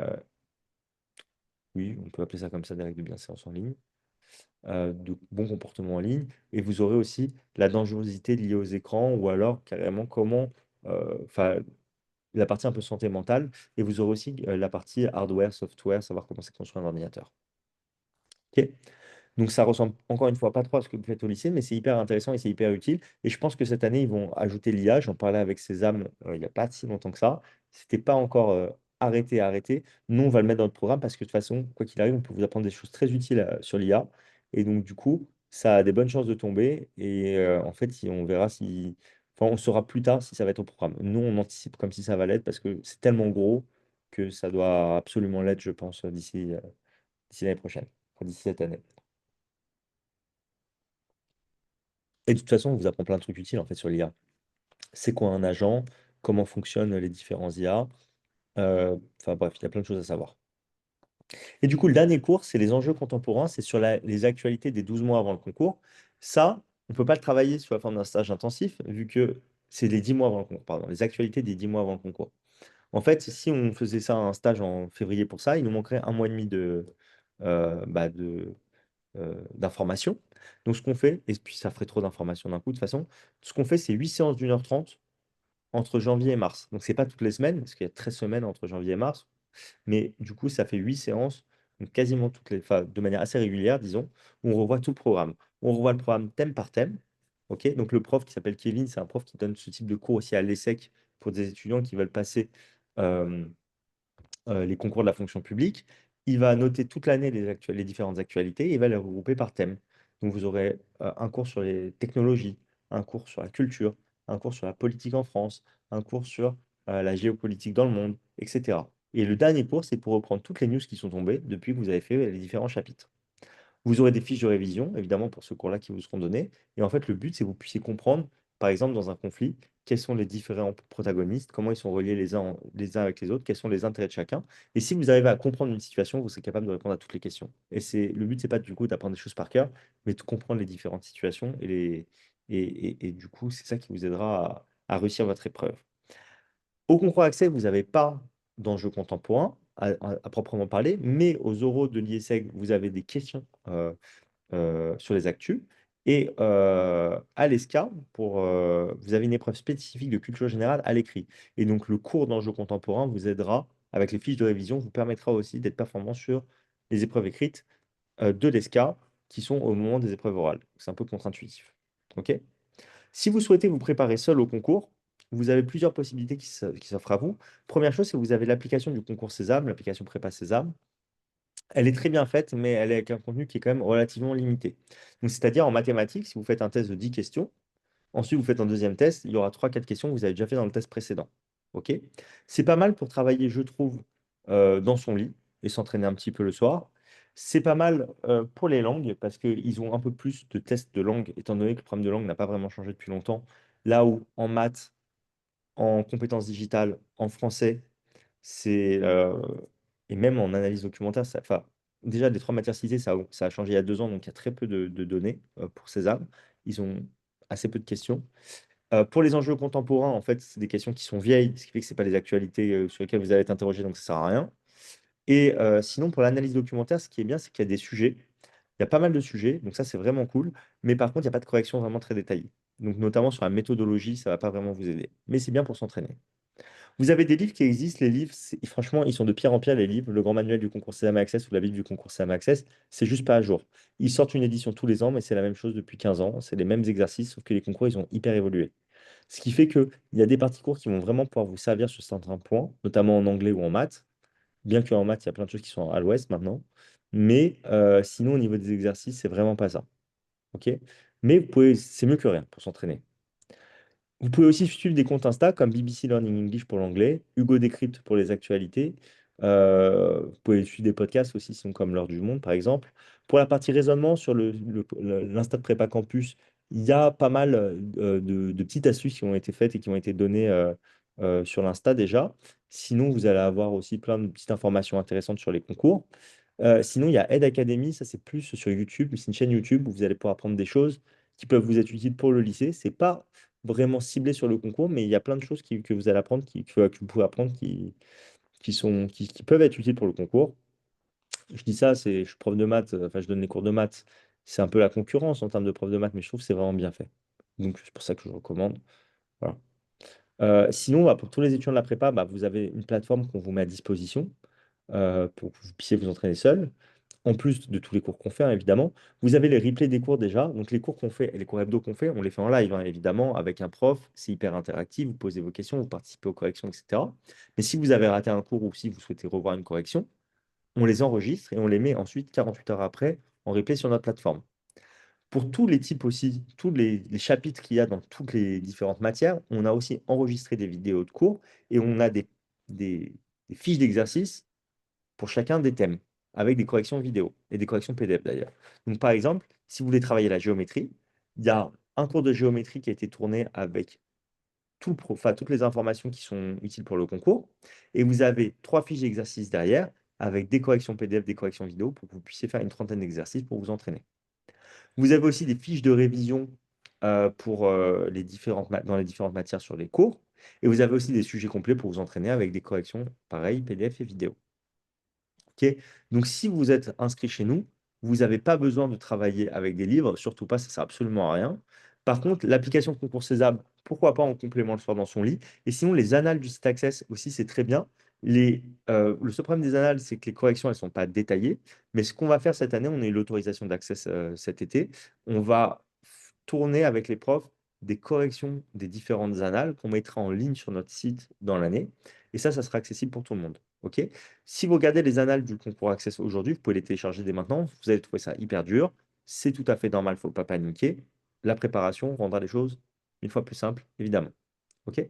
oui, on peut appeler ça comme ça, des règles de bienséance en ligne, de bon comportement en ligne. Et vous aurez aussi la dangerosité liée aux écrans ou alors carrément comment, enfin, la partie un peu santé mentale. Et vous aurez aussi la partie hardware, software, savoir comment c'est construit un ordinateur. Ok. Donc ça ressemble encore une fois pas trop à ce que vous faites au lycée, mais c'est hyper intéressant et c'est hyper utile. Et je pense que cette année, ils vont ajouter l'IA. J'en parlais avec Sésame il n'y a pas si longtemps que ça. C'était pas encore arrêté. Nous, on va le mettre dans le programme parce que de toute façon, quoi qu'il arrive, on peut vous apprendre des choses très utiles sur l'IA. Et donc, du coup, ça a des bonnes chances de tomber. Et en fait, on verra si. Enfin, on saura plus tard si ça va être au programme. Nous, on anticipe comme si ça va l'être parce que c'est tellement gros que ça doit absolument l'être, je pense, d'ici l'année prochaine, enfin, d'ici cette année. Et de toute façon, on vous apprend plein de trucs utiles en fait sur l'IA. C'est quoi un agent? Comment fonctionnent les différents IA? Enfin bref, il y a plein de choses à savoir. Et du coup, le dernier cours, c'est les enjeux contemporains, c'est sur les actualités des 12 mois avant le concours. Ça, on ne peut pas le travailler sous la forme d'un stage intensif, vu que c'est les 10 mois avant le concours, pardon, les actualités des 10 mois avant le concours. En fait, si on faisait ça, un stage en février pour ça, il nous manquerait un mois et demi d'informations. Donc, ce qu'on fait, et puis ça ferait trop d'informations d'un coup, de toute façon, ce qu'on fait, c'est 8 séances d'1h30 entre janvier et mars. Donc, c'est pas toutes les semaines, parce qu'il y a 13 semaines entre janvier et mars. Mais du coup, ça fait 8 séances, donc quasiment toutes les, enfin, de manière assez régulière, disons, où on revoit tout le programme. On revoit le programme thème par thème. Ok, donc le prof qui s'appelle Kevin, c'est un prof qui donne ce type de cours aussi à l'ESSEC pour des étudiants qui veulent passer euh, les concours de la fonction publique. Il va noter toute l'année les différentes actualités et il va les regrouper par thème. Donc vous aurez un cours sur les technologies, un cours sur la culture, un cours sur la politique en France, un cours sur la géopolitique dans le monde, etc. Et le dernier cours, c'est pour reprendre toutes les news qui sont tombées depuis que vous avez fait les différents chapitres. Vous aurez des fiches de révision, évidemment, pour ce cours-là qui vous seront données. Et en fait, le but, c'est que vous puissiez comprendre, par exemple, dans un conflit, quels sont les différents protagonistes, comment ils sont reliés les uns avec les autres, quels sont les intérêts de chacun. Et si vous arrivez à comprendre une situation, vous serez capable de répondre à toutes les questions. Et le but, c'est pas du coup d'apprendre des choses par cœur, mais de comprendre les différentes situations. Et du coup, c'est ça qui vous aidera à réussir votre épreuve. Au concours accès, vous n'avez pas d'enjeux contemporains à proprement parler, mais aux oraux de l'IESEG, vous avez des questions sur les actus. Et à l'ESCA, vous avez une épreuve spécifique de culture générale à l'écrit. Et donc, le cours d'enjeux contemporains vous aidera, avec les fiches de révision, vous permettra aussi d'être performant sur les épreuves écrites de l'ESCA qui sont au moment des épreuves orales. C'est un peu contre-intuitif. OK? Si vous souhaitez vous préparer seul au concours, vous avez plusieurs possibilités qui s'offrent à vous. Première chose, c'est que vous avez l'application du concours Sésame, l'application Prépa Sésame. Elle est très bien faite, mais elle est avec un contenu qui est quand même relativement limité. Donc, c'est-à-dire en mathématiques, si vous faites un test de 10 questions, ensuite vous faites un deuxième test, il y aura trois quatre questions que vous avez déjà fait dans le test précédent. OK? C'est pas mal pour travailler, je trouve, dans son lit et s'entraîner un petit peu le soir. C'est pas mal pour les langues parce qu'ils ont un peu plus de tests de langue, étant donné que le programme de langue n'a pas vraiment changé depuis longtemps. Là où en maths, en compétences digitales, en français, c'est et même en analyse documentaire, enfin, déjà les trois matières citées, ça a changé il y a 2 ans, donc il y a très peu de données pour César. Ils ont assez peu de questions. Pour les enjeux contemporains, en fait, c'est des questions qui sont vieilles, ce qui fait que ce pas les actualités sur lesquelles vous allez être interrogé, donc ça sert à rien. Et sinon, pour l'analyse documentaire, ce qui est bien, c'est qu'il y a des sujets. Il y a pas mal de sujets, donc ça, c'est vraiment cool. Mais par contre, il n'y a pas de correction vraiment très détaillée. Donc, notamment sur la méthodologie, ça ne va pas vraiment vous aider. Mais c'est bien pour s'entraîner. Vous avez des livres qui existent, les livres, franchement, ils sont de pire en pire, les livres. Le grand manuel du concours CM Access ou la Bible du concours CM Access, c'est juste pas à jour. Ils sortent une édition tous les ans, mais c'est la même chose depuis 15 ans. C'est les mêmes exercices, sauf que les concours, ils ont hyper évolué. Ce qui fait qu'il y a des parties cours qui vont vraiment pouvoir vous servir sur certains points, notamment en anglais ou en maths. Bien qu'en maths, il y a plein de choses qui sont à l'ouest maintenant. Mais sinon, au niveau des exercices, c'est vraiment pas ça. OK? Mais c'est mieux que rien pour s'entraîner. Vous pouvez aussi suivre des comptes Insta comme BBC Learning English pour l'anglais, Hugo Décrypte pour les actualités. Vous pouvez suivre des podcasts aussi, qui sont comme L'heure du monde, par exemple. Pour la partie raisonnement sur l'Insta de Prépa Campus, il y a pas mal de petites astuces qui ont été faites et qui ont été données sur l'Insta déjà. Sinon, vous allez avoir aussi plein de petites informations intéressantes sur les concours. Sinon, il y a Ed Academy, ça c'est plus sur YouTube, c'est une chaîne YouTube où vous allez pouvoir apprendre des choses qui peuvent vous être utiles pour le lycée. C'est pas vraiment ciblé sur le concours, mais il y a plein de choses que vous allez apprendre, que vous pouvez apprendre qui peuvent être utiles pour le concours. Je dis ça, je suis prof de maths, enfin je donne les cours de maths. C'est un peu la concurrence en termes de prof de maths, mais je trouve que c'est vraiment bien fait. Donc c'est pour ça que je recommande. Voilà. Sinon, bah, pour tous les étudiants de la prépa, bah, vous avez une plateforme qu'on vous met à disposition pour que vous puissiez vous entraîner seul. En plus de tous les cours qu'on fait, hein, évidemment, vous avez les replays des cours déjà. Donc, les cours qu'on fait et les cours hebdo qu'on fait, on les fait en live, hein, évidemment, avec un prof. C'est hyper interactif. Vous posez vos questions, vous participez aux corrections, etc. Mais si vous avez raté un cours ou si vous souhaitez revoir une correction, on les enregistre et on les met ensuite 48 heures après en replay sur notre plateforme. Pour tous les types aussi, tous les chapitres qu'il y a dans toutes les différentes matières, on a aussi enregistré des vidéos de cours et on a des, des fiches d'exercice pour chacun des thèmes, avec des corrections vidéo et des corrections PDF d'ailleurs. Donc par exemple, si vous voulez travailler la géométrie, il y a un cours de géométrie qui a été tourné avec enfin, toutes les informations qui sont utiles pour le concours, et vous avez trois fiches d'exercices derrière, avec des corrections PDF, des corrections vidéo, pour que vous puissiez faire une trentaine d'exercices pour vous entraîner. Vous avez aussi des fiches de révision pour dans les différentes matières sur les cours. Et vous avez aussi des sujets complets pour vous entraîner avec des corrections, pareil, PDF et vidéo. Ok. Donc, si vous êtes inscrit chez nous, vous n'avez pas besoin de travailler avec des livres, surtout pas, ça ne sert absolument à rien. Par contre, l'application Concours Sésame, pourquoi pas en complément le soir dans son lit. Et sinon, les annales du site Access aussi, c'est très bien. Le seul problème des annales, c'est que les corrections, elles ne sont pas détaillées. Mais ce qu'on va faire cette année, on a eu l'autorisation d'Access cet été. On va tourner avec les profs des corrections des différentes annales qu'on mettra en ligne sur notre site dans l'année. Et ça sera accessible pour tout le monde. OK? Si vous regardez les annales du concours Access aujourd'hui, vous pouvez les télécharger dès maintenant. Vous allez trouver ça hyper dur. C'est tout à fait normal, il ne faut pas paniquer. La préparation rendra les choses une fois plus simples, évidemment. OK?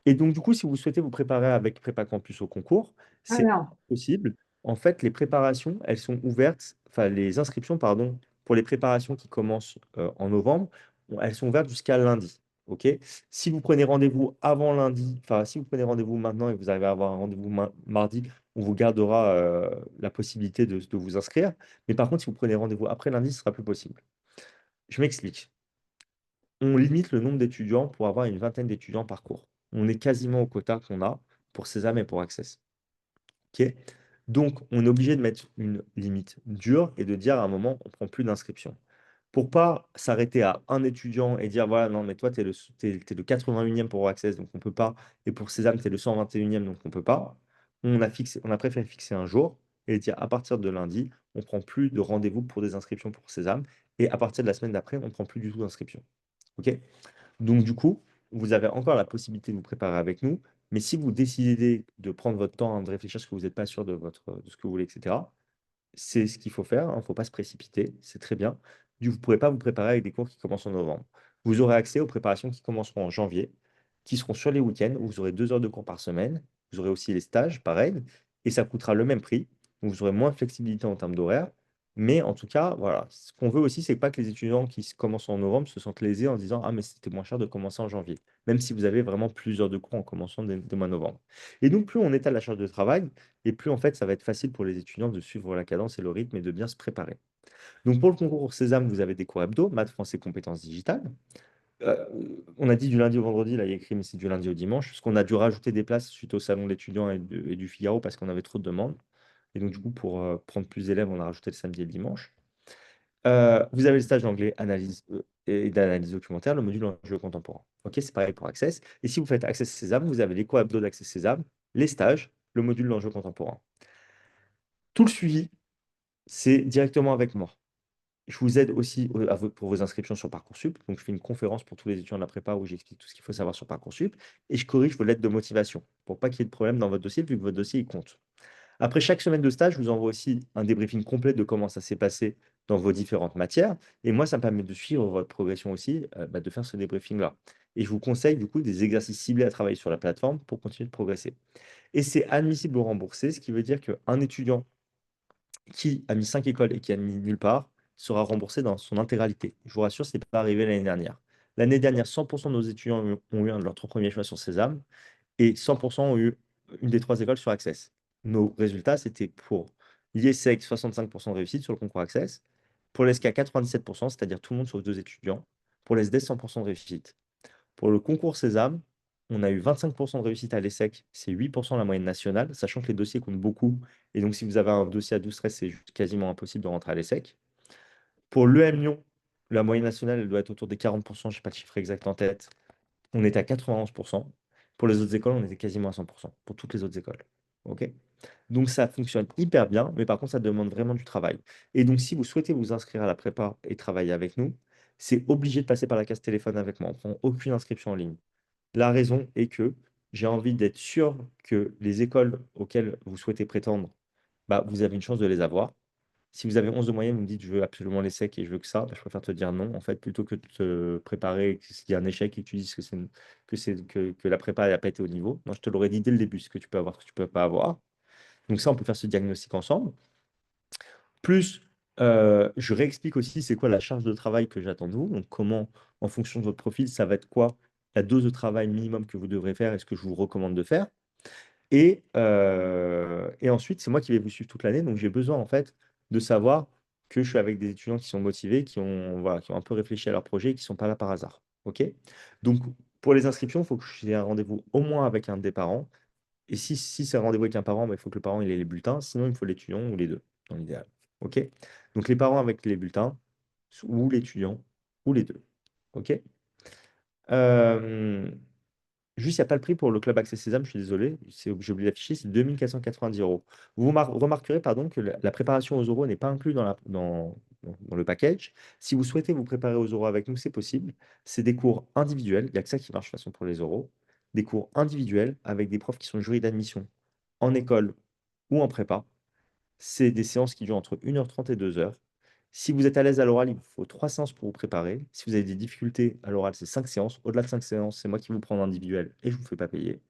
Et donc, du coup, si vous souhaitez vous préparer avec Prépa Campus au concours, c'est Alors, possible. En fait, les préparations, elles sont ouvertes, enfin, les inscriptions, pardon, pour les préparations qui commencent en novembre, elles sont ouvertes jusqu'à lundi. OK? Si vous prenez rendez-vous avant lundi, enfin, si vous prenez rendez-vous maintenant et que vous arrivez à avoir un rendez-vous mardi, on vous gardera la possibilité de vous inscrire. Mais par contre, si vous prenez rendez-vous après lundi, ce sera plus possible. Je m'explique. On limite le nombre d'étudiants pour avoir une vingtaine d'étudiants par cours. On est quasiment au quota qu'on a pour Sésame et pour Access. Ok. Donc, on est obligé de mettre une limite dure et de dire à un moment, on ne prend plus d'inscription. Pour pas s'arrêter à un étudiant et dire, voilà, non, mais toi, t'es le 81e pour Access, donc on ne peut pas. Et pour Sésame, tu es le 121e, donc on ne peut pas. On a préféré fixer un jour et dire, à partir de lundi, on ne prend plus de rendez-vous pour des inscriptions pour Sésame. Et à partir de la semaine d'après, on ne prend plus du tout d'inscription. OK? Donc, du coup, vous avez encore la possibilité de vous préparer avec nous. Mais si vous décidez de prendre votre temps, hein, de réfléchir parce que vous n'êtes pas sûr de ce que vous voulez, etc., c'est ce qu'il faut faire. Il ne faut pas se précipiter. C'est très bien. Vous ne pourrez pas vous préparer avec des cours qui commencent en novembre. Vous aurez accès aux préparations qui commenceront en janvier, qui seront sur les week-ends, où vous aurez 2 heures de cours par semaine. Vous aurez aussi les stages, pareil. Et ça coûtera le même prix. Donc, vous aurez moins de flexibilité en termes d'horaire. Mais en tout cas, voilà, ce qu'on veut aussi, c'est pas que les étudiants qui commencent en novembre se sentent lésés en se disant, ah, mais c'était moins cher de commencer en janvier, même si vous avez vraiment plusieurs de cours en commençant dès mois novembre. Et donc, plus on étale la charge de travail, et plus en fait, ça va être facile pour les étudiants de suivre la cadence et le rythme et de bien se préparer. Donc, pour le concours Sésame, vous avez des cours hebdo, maths, français, compétences digitales. Euh, on a dit du lundi au vendredi, là il y a écrit, mais c'est du lundi au dimanche, parce qu'on a dû rajouter des places suite au salon de l'étudiant et du Figaro parce qu'on avait trop de demandes. Et donc, du coup, pour prendre plus d'élèves, on a rajouté le samedi et le dimanche. Vous avez le stage d'anglais analyse et d'analyse documentaire, le module en jeu contemporain. Ok, c'est pareil pour Access. Et si vous faites Access Sésame, vous avez les cours hebdo d'Access Sésame, les stages, le module d'enjeu contemporain. Tout le suivi, c'est directement avec moi. Je vous aide aussi pour vos inscriptions sur Parcoursup. Donc, je fais une conférence pour tous les étudiants de la prépa où j'explique tout ce qu'il faut savoir sur Parcoursup et je corrige vos lettres de motivation pour pas qu'il y ait de problème dans votre dossier vu que votre dossier il compte. Après chaque semaine de stage, je vous envoie aussi un débriefing complet de comment ça s'est passé dans vos différentes matières. Et moi, ça me permet de suivre votre progression aussi, de faire ce débriefing-là. Et je vous conseille du coup des exercices ciblés à travailler sur la plateforme pour continuer de progresser. Et c'est admissible ou remboursé, ce qui veut dire qu'un étudiant qui a mis 5 écoles et qui a mis nulle part sera remboursé dans son intégralité. Je vous rassure, ce n'est pas arrivé l'année dernière. L'année dernière, 100% de nos étudiants ont eu un de leurs trois premiers choix sur Sésame et 100% ont eu une des trois écoles sur Access. Nos résultats, c'était pour l'IESEC, 65% de réussite sur le concours Access, pour l'ESCA, 97%, c'est-à-dire tout le monde sauf deux étudiants, pour l'ESD, 100% de réussite. Pour le concours Sésame, on a eu 25% de réussite à l'ESSEC, c'est 8% la moyenne nationale, sachant que les dossiers comptent beaucoup. Et donc, si vous avez un dossier à 12 stress, c'est quasiment impossible de rentrer à l'ESSEC. Pour l'EM Lyon, la moyenne nationale, elle doit être autour des 40%, je n'ai pas le chiffre exact en tête. On est à 91%. Pour les autres écoles, on était quasiment à 100%, pour toutes les autres écoles. OK? Donc, ça fonctionne hyper bien, mais par contre, ça demande vraiment du travail. Et donc, si vous souhaitez vous inscrire à la prépa et travailler avec nous, c'est obligé de passer par la case téléphone avec moi. On ne prend aucune inscription en ligne. La raison est que j'ai envie d'être sûr que les écoles auxquelles vous souhaitez prétendre, bah, vous avez une chance de les avoir. Si vous avez 11 de moyenne, vous me dites, je veux absolument l'ESSEC et je veux que ça, bah, je préfère te dire non, en fait, plutôt que de te préparer, s'il y a un échec et que tu dises que la prépa n'a pas été au niveau. Non, je te l'aurais dit dès le début, ce que tu peux avoir, ce que tu peux pas avoir. Donc ça, on peut faire ce diagnostic ensemble. Plus, je réexplique aussi c'est quoi la charge de travail que j'attends de vous. Donc, comment, en fonction de votre profil, ça va être quoi la dose de travail minimum que vous devrez faire et ce que je vous recommande de faire. Et ensuite, c'est moi qui vais vous suivre toute l'année. Donc, j'ai besoin, en fait, de savoir que je suis avec des étudiants qui sont motivés, voilà, qui ont un peu réfléchi à leur projet et qui ne sont pas là par hasard. OK? Donc, pour les inscriptions, il faut que j'ai un rendez-vous au moins avec un des parents. Et si c'est un rendez-vous avec un parent, bah, il faut que le parent il ait les bulletins. Sinon, il me faut l'étudiant ou les deux, dans l'idéal. OK? Donc, les parents avec les bulletins, ou l'étudiant, ou les deux. OK? Euh, Juste, il n'y a pas le prix pour le Club Accès Sésame, je suis désolé, j'ai oublié d'afficher, c'est 2 490 €. Remarquerez pardon, que la préparation aux oraux n'est pas inclus dans le package. Si vous souhaitez vous préparer aux oraux avec nous, c'est possible. C'est des cours individuels, il n'y a que ça qui marche de toute façon pour les oraux. Des cours individuels avec des profs qui sont jurys d'admission en école ou en prépa. C'est des séances qui durent entre 1h30 et 2 heures. Si vous êtes à l'aise à l'oral, il vous faut 3 séances pour vous préparer. Si vous avez des difficultés à l'oral, c'est 5 séances. Au-delà de 5 séances, c'est moi qui vous prends en individuel et je ne vous fais pas payer.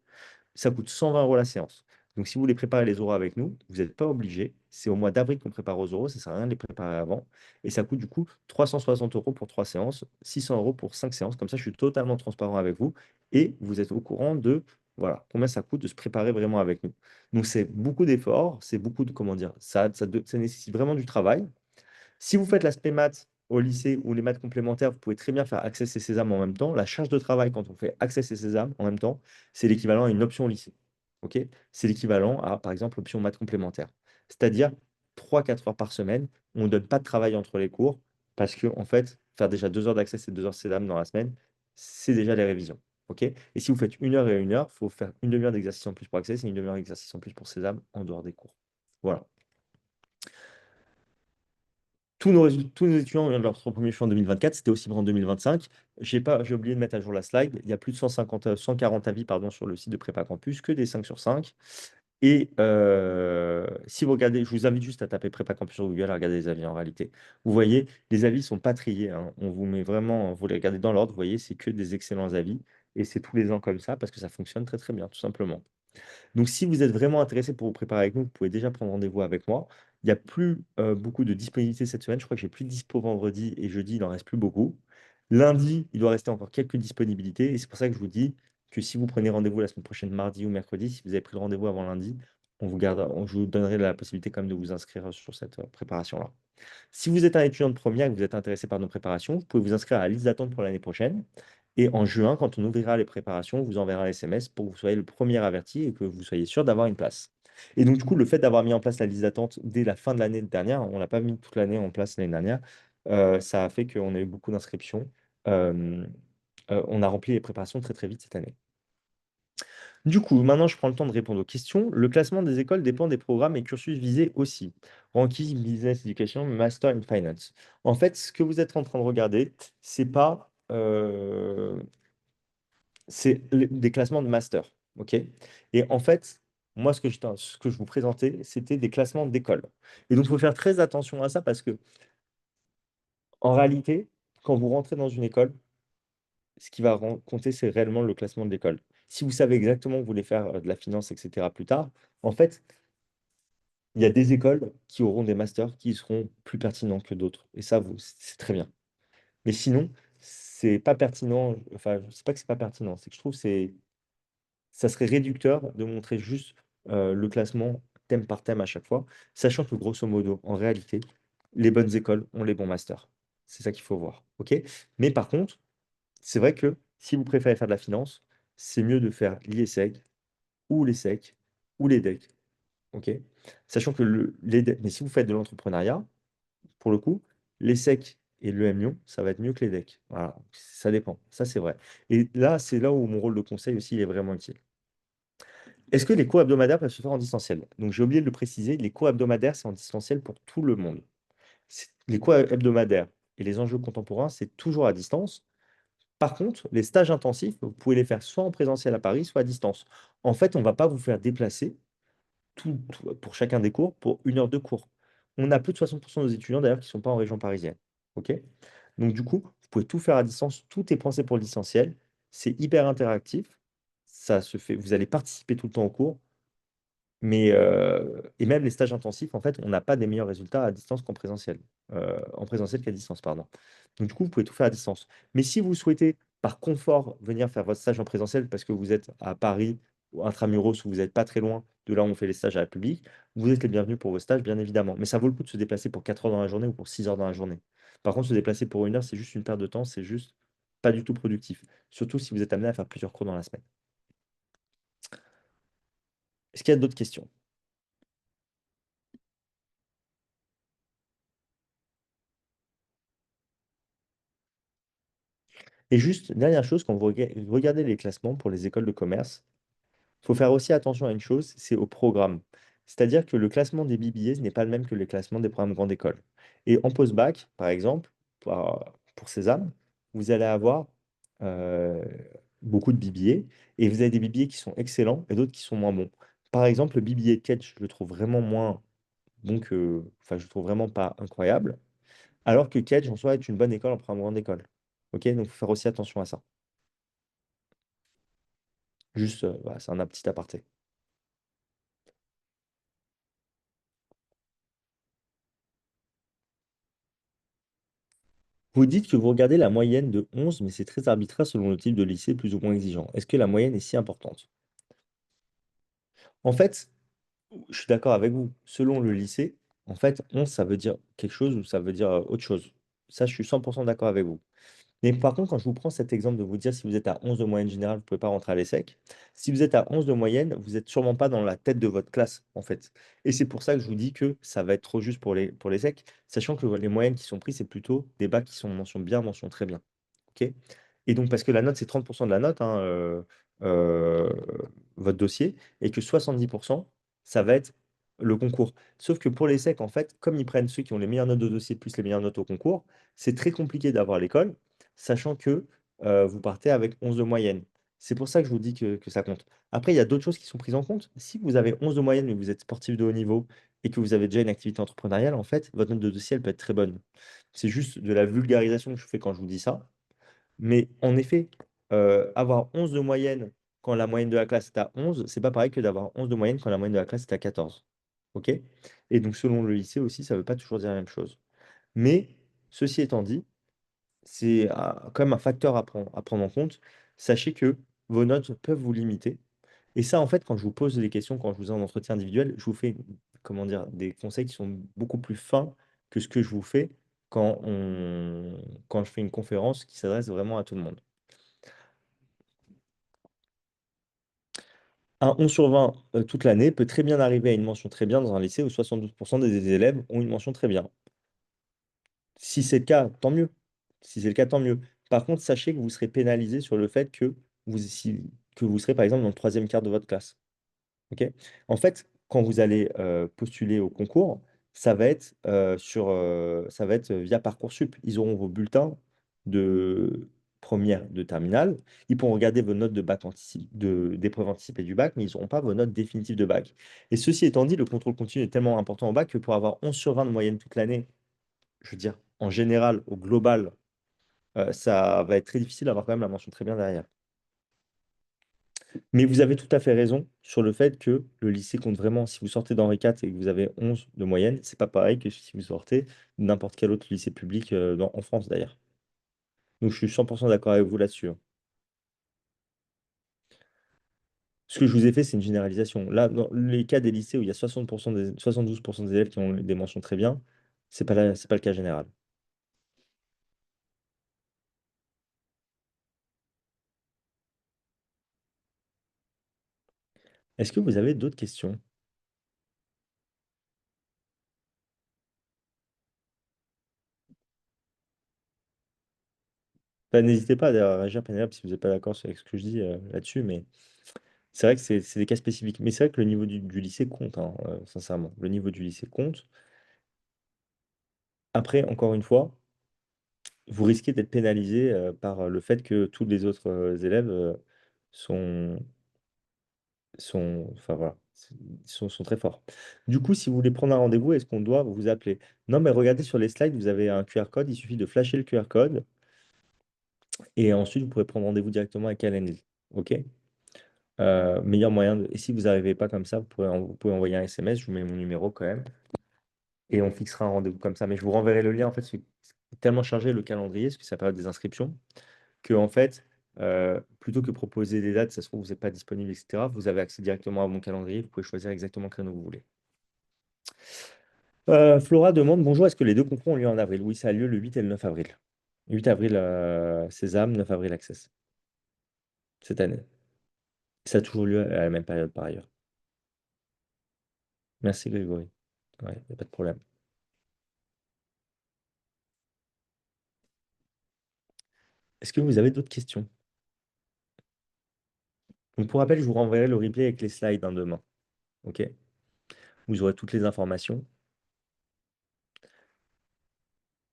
Ça coûte 120 € la séance. Donc, si vous voulez préparer les oraux avec nous, vous n'êtes pas obligé. C'est au mois d'avril qu'on prépare aux oraux. Ça ne sert à rien de les préparer avant. Et ça coûte du coup 360 € pour 3 séances, 600 € pour 5 séances. Comme ça, je suis totalement transparent avec vous. Et vous êtes au courant de voilà, combien ça coûte de se préparer vraiment avec nous. Donc, c'est beaucoup d'efforts. C'est beaucoup de, comment dire, ça nécessite vraiment du travail. Si vous faites l'aspect maths au lycée ou les maths complémentaires, vous pouvez très bien faire Access et Sésame en même temps. La charge de travail quand on fait Access et Sésame en même temps, c'est l'équivalent à une option au lycée. OK? C'est l'équivalent à, par exemple, option maths complémentaire. C'est-à-dire 3 4 heures par semaine. On ne donne pas de travail entre les cours parce que, en fait, faire déjà 2 heures d'Access et 2 heures Sésame dans la semaine, c'est déjà les révisions. OK? Et si vous faites 1 heure et 1 heure, il faut faire une demi-heure d'exercice en plus pour Access et une demi-heure d'exercice en plus pour Sésame en dehors des cours. Voilà. Tous nos étudiants ont eu leur premier choix en 2024, c'était aussi vrai en 2025. J'ai oublié de mettre à jour la slide. Il y a plus de 140 avis pardon, sur le site de Prépa Campus, que des 5 sur 5. Et si vous regardez, je vous invite juste à taper Prépa Campus sur Google, à regarder les avis en réalité. Vous voyez, les avis ne sont pas triés, hein. On vous met vraiment, vous les regardez dans l'ordre, vous voyez, c'est que des excellents avis. Et c'est tous les ans comme ça parce que ça fonctionne très très bien, tout simplement. Donc, si vous êtes vraiment intéressé pour vous préparer avec nous, vous pouvez déjà prendre rendez-vous avec moi. Il n'y a plus beaucoup de disponibilité cette semaine. Je crois que j'ai plus de dispo vendredi et jeudi, il n'en reste plus beaucoup. Lundi, il doit rester encore quelques disponibilités. Et c'est pour ça que je vous dis que si vous prenez rendez-vous la semaine prochaine, mardi ou mercredi, si vous avez pris le rendez-vous avant lundi, je vous donnerai la possibilité quand même de vous inscrire sur cette préparation-là. Si vous êtes un étudiant de première et que vous êtes intéressé par nos préparations, vous pouvez vous inscrire à la liste d'attente pour l'année prochaine. Et en juin, quand on ouvrira les préparations, on vous enverra un SMS pour que vous soyez le premier averti et que vous soyez sûr d'avoir une place. Et donc, du coup, le fait d'avoir mis en place la liste d'attente dès la fin de l'année dernière, on ne l'a pas mis toute l'année en place l'année dernière, ça a fait qu'on a eu beaucoup d'inscriptions. Euh, on a rempli les préparations très très vite cette année. Du coup, maintenant, je prends le temps de répondre aux questions. Le classement des écoles dépend des programmes et cursus visés aussi. Ranking Business Education, Master in Finance. En fait, ce que vous êtes en train de regarder, c'est pas, des classements de master, ok? Et en fait, moi, ce que je vous présentais, c'était des classements d'école. Et donc, il faut faire très attention à ça parce que, en réalité, quand vous rentrez dans une école, ce qui va compter, c'est réellement le classement de l'école. Si vous savez exactement que vous voulez faire de la finance, etc., plus tard, en fait, il y a des écoles qui auront des masters qui seront plus pertinents que d'autres. Et ça, c'est très bien. Mais sinon, c'est pas pertinent. Enfin, c'est pas que c'est pas pertinent, c'est que je trouve que ça serait réducteur de montrer juste le classement thème par thème à chaque fois, sachant que grosso modo, en réalité, les bonnes écoles ont les bons masters. C'est ça qu'il faut voir. OK? Mais par contre, c'est vrai que si vous préférez faire de la finance, c'est mieux de faire l'IESEG ou l'ESSEC ou l'EDEC. OK? Sachant que mais si vous faites de l'entrepreneuriat, pour le coup, l'ESSEC et l'EM Lyon, ça va être mieux que l'EDEC. Voilà, ça dépend. Ça, c'est vrai. Et là, c'est là où mon rôle de conseil aussi il est vraiment utile. Est-ce que les cours hebdomadaires peuvent se faire en distanciel? Donc, j'ai oublié de le préciser, les cours hebdomadaires, c'est en distanciel pour tout le monde. Les cours hebdomadaires et les enjeux contemporains, c'est toujours à distance. Par contre, les stages intensifs, vous pouvez les faire soit en présentiel à Paris, soit à distance. En fait, on ne va pas vous faire déplacer pour chacun des cours pour 1 heure de cours. On a plus de 60% de nos étudiants d'ailleurs qui ne sont pas en région parisienne. OK? Donc du coup, vous pouvez tout faire à distance, tout est pensé pour le distanciel. C'est hyper interactif. Ça se fait, vous allez participer tout le temps au cours. Et même les stages intensifs, en fait, on n'a pas des meilleurs résultats à distance qu'en présentiel. En présentiel qu'à distance, pardon. Donc, du coup, vous pouvez tout faire à distance. Mais si vous souhaitez, par confort, venir faire votre stage en présentiel parce que vous êtes à Paris ou intramuros ou vous n'êtes pas très loin de là où on fait les stages à la publique, vous êtes les bienvenus pour vos stages, bien évidemment. Mais ça vaut le coup de se déplacer pour 4 heures dans la journée ou pour 6 heures dans la journée. Par contre, se déplacer pour 1 heure, c'est juste une perte de temps, c'est juste pas du tout productif. Surtout si vous êtes amené à faire plusieurs cours dans la semaine. Est-ce qu'il y a d'autres questions? Et juste, dernière chose, quand vous regardez les classements pour les écoles de commerce, il faut faire aussi attention à une chose, c'est au programme. C'est-à-dire que le classement des BBA n'est pas le même que le classement des programmes grande école. Et en post-bac, par exemple, pour Sésame, vous allez avoir euh, beaucoup de BBA et vous avez des BBA qui sont excellents et d'autres qui sont moins bons. Par exemple, le BBA de Ketch, je le trouve vraiment moins bon que, enfin, je le trouve vraiment pas incroyable, alors que Ketch, en soi, est une bonne école en programme grande école. Ok, donc il faut faire aussi attention à ça. Juste, voilà, c'est un petit aparté. Vous dites que vous regardez la moyenne de 11, mais c'est très arbitraire selon le type de lycée plus ou moins exigeant. Est-ce que la moyenne est si importante? En fait, je suis d'accord avec vous. Selon le lycée, en fait, 11, ça veut dire quelque chose ou ça veut dire autre chose. Ça, je suis 100% d'accord avec vous. Mais par contre, quand je vous prends cet exemple de vous dire si vous êtes à 11 de moyenne générale, vous ne pouvez pas rentrer à l'ESSEC. Si vous êtes à 11 de moyenne, vous n'êtes sûrement pas dans la tête de votre classe, en fait. Et c'est pour ça que je vous dis que ça va être trop juste pour l'ESSEC, sachant que les moyennes qui sont prises, c'est plutôt des bacs qui sont mention bien, mention très bien. OK? Et donc, parce que la note, c'est 30% de la note, hein, euh, votre dossier, et que 70%, ça va être le concours. Sauf que pour les SEC, en fait, comme ils prennent ceux qui ont les meilleures notes de dossier plus les meilleures notes au concours, c'est très compliqué d'avoir l'école, sachant que vous partez avec 11 de moyenne. C'est pour ça que je vous dis que ça compte. Après, il y a d'autres choses qui sont prises en compte. Si vous avez 11 de moyenne, mais que vous êtes sportif de haut niveau et que vous avez déjà une activité entrepreneuriale, en fait, votre note de dossier, elle peut être très bonne. C'est juste de la vulgarisation que je fais quand je vous dis ça. Mais en effet, avoir 11 de moyenne quand la moyenne de la classe est à 11, c'est pas pareil que d'avoir 11 de moyenne quand la moyenne de la classe est à 14. OK? Et donc, selon le lycée aussi, ça ne veut pas toujours dire la même chose. Mais, ceci étant dit, c'est quand même un facteur à prendre en compte. Sachez que vos notes peuvent vous limiter. Et ça, en fait, quand je vous pose des questions, quand je vous ai en entretien individuel, je vous fais, comment dire, des conseils qui sont beaucoup plus fins que ce que je vous fais quand je fais une conférence qui s'adresse vraiment à tout le monde. Un 11 sur 20 toute l'année peut très bien arriver à une mention très bien dans un lycée où 72% des élèves ont une mention très bien. Si c'est le cas, tant mieux. Si c'est le cas, tant mieux. Par contre, sachez que vous serez pénalisé sur le fait que que vous serez, par exemple, dans le troisième quart de votre classe. Ok. En fait, quand vous allez postuler au concours, ça va être via Parcoursup. Ils auront vos bulletins de première, de terminale. Ils pourront regarder vos notes de bac d'épreuve anticipée du bac, mais ils n'auront pas vos notes définitives de bac. Et ceci étant dit, le contrôle continu est tellement important au bac que pour avoir 11 sur 20 de moyenne toute l'année, je veux dire, en général, au global, ça va être très difficile d'avoir quand même la mention très bien derrière. Mais vous avez tout à fait raison sur le fait que le lycée compte vraiment. Si vous sortez d'Henri IV et que vous avez 11 de moyenne, c'est pas pareil que si vous sortez de n'importe quel autre lycée public en France d'ailleurs. Donc je suis 100% d'accord avec vous là-dessus, hein. Ce que je vous ai fait, c'est une généralisation. Là, dans les cas des lycées où il y a 72% des élèves qui ont des mentions très bien, c'est pas le cas général. Est-ce que vous avez d'autres questions? Enfin, n'hésitez pas à réagir, Pénélope, si vous n'êtes pas d'accord avec ce que je dis là-dessus, mais c'est vrai que c'est des cas spécifiques. Mais c'est vrai que le niveau du lycée compte, hein, sincèrement. Le niveau du lycée compte. Après, encore une fois, vous risquez d'être pénalisé par le fait que tous les autres élèves sont, enfin voilà. sont très forts. Du coup, si vous voulez prendre un rendez-vous, est-ce qu'on doit vous appeler? Non, mais regardez sur les slides, vous avez un QR code, il suffit de flasher le QR code et ensuite vous pourrez prendre rendez-vous directement avec Calendly. OK? Meilleur moyen Et si vous n'arrivez pas comme ça, vous pouvez envoyer un SMS, je vous mets mon numéro quand même, et on fixera un rendez-vous comme ça. Mais je vous renverrai le lien. En fait, c'est tellement chargé le calendrier, parce que c'est la période des inscriptions, que en fait, plutôt que proposer des dates, ça se trouve, vous n'êtes pas disponible, etc., vous avez accès directement à mon calendrier, vous pouvez choisir exactement le créneau que vous voulez. Flora demande, bonjour, est-ce que les deux concours ont lieu en avril? Oui, ça a lieu le 8 et le 9 avril. 8 avril, Sésame, 9 avril, Access, cette année. Ça a toujours lieu à la même période par ailleurs. Merci Grégory. Ouais, il n'y a pas de problème. Est-ce que vous avez d'autres questions? Donc, pour rappel, je vous renverrai le replay avec les slides demain. OK? Vous aurez toutes les informations.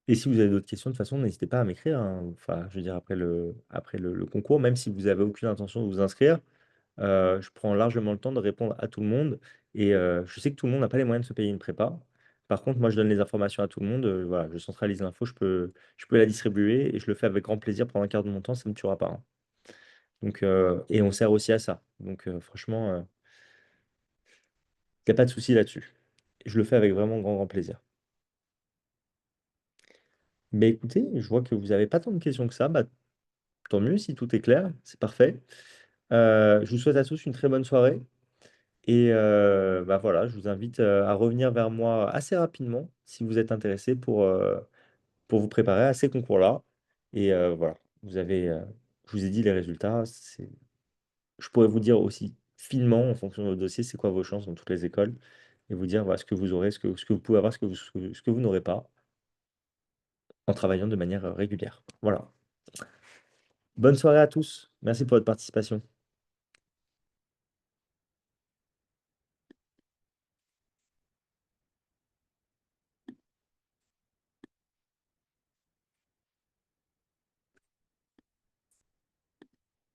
Et si vous avez d'autres questions, de toute façon, n'hésitez pas à m'écrire, hein. Enfin, je veux dire, après le concours, même si vous n'avez aucune intention de vous inscrire, je prends largement le temps de répondre à tout le monde. Et je sais que tout le monde n'a pas les moyens de se payer une prépa. Par contre, moi, je donne les informations à tout le monde. Voilà, je centralise l'info, je peux la distribuer et je le fais avec grand plaisir pendant un quart de mon temps, ça ne me tuera pas, hein. Donc, et on sert aussi à ça. Donc, franchement, il n'y a pas de souci là-dessus. Je le fais avec vraiment grand, grand plaisir. Mais écoutez, je vois que vous n'avez pas tant de questions que ça. Bah, tant mieux si tout est clair, c'est parfait. Je vous souhaite à tous une très bonne soirée. Et bah voilà, je vous invite à revenir vers moi assez rapidement si vous êtes intéressé pour vous préparer à ces concours-là. Et voilà, je vous ai dit les résultats. Je pourrais vous dire aussi finement, en fonction de votre dossier, c'est quoi vos chances dans toutes les écoles. Et vous dire voilà, ce que vous aurez, ce que vous pouvez avoir, ce que vous n'aurez pas, en travaillant de manière régulière. Voilà. Bonne soirée à tous. Merci pour votre participation.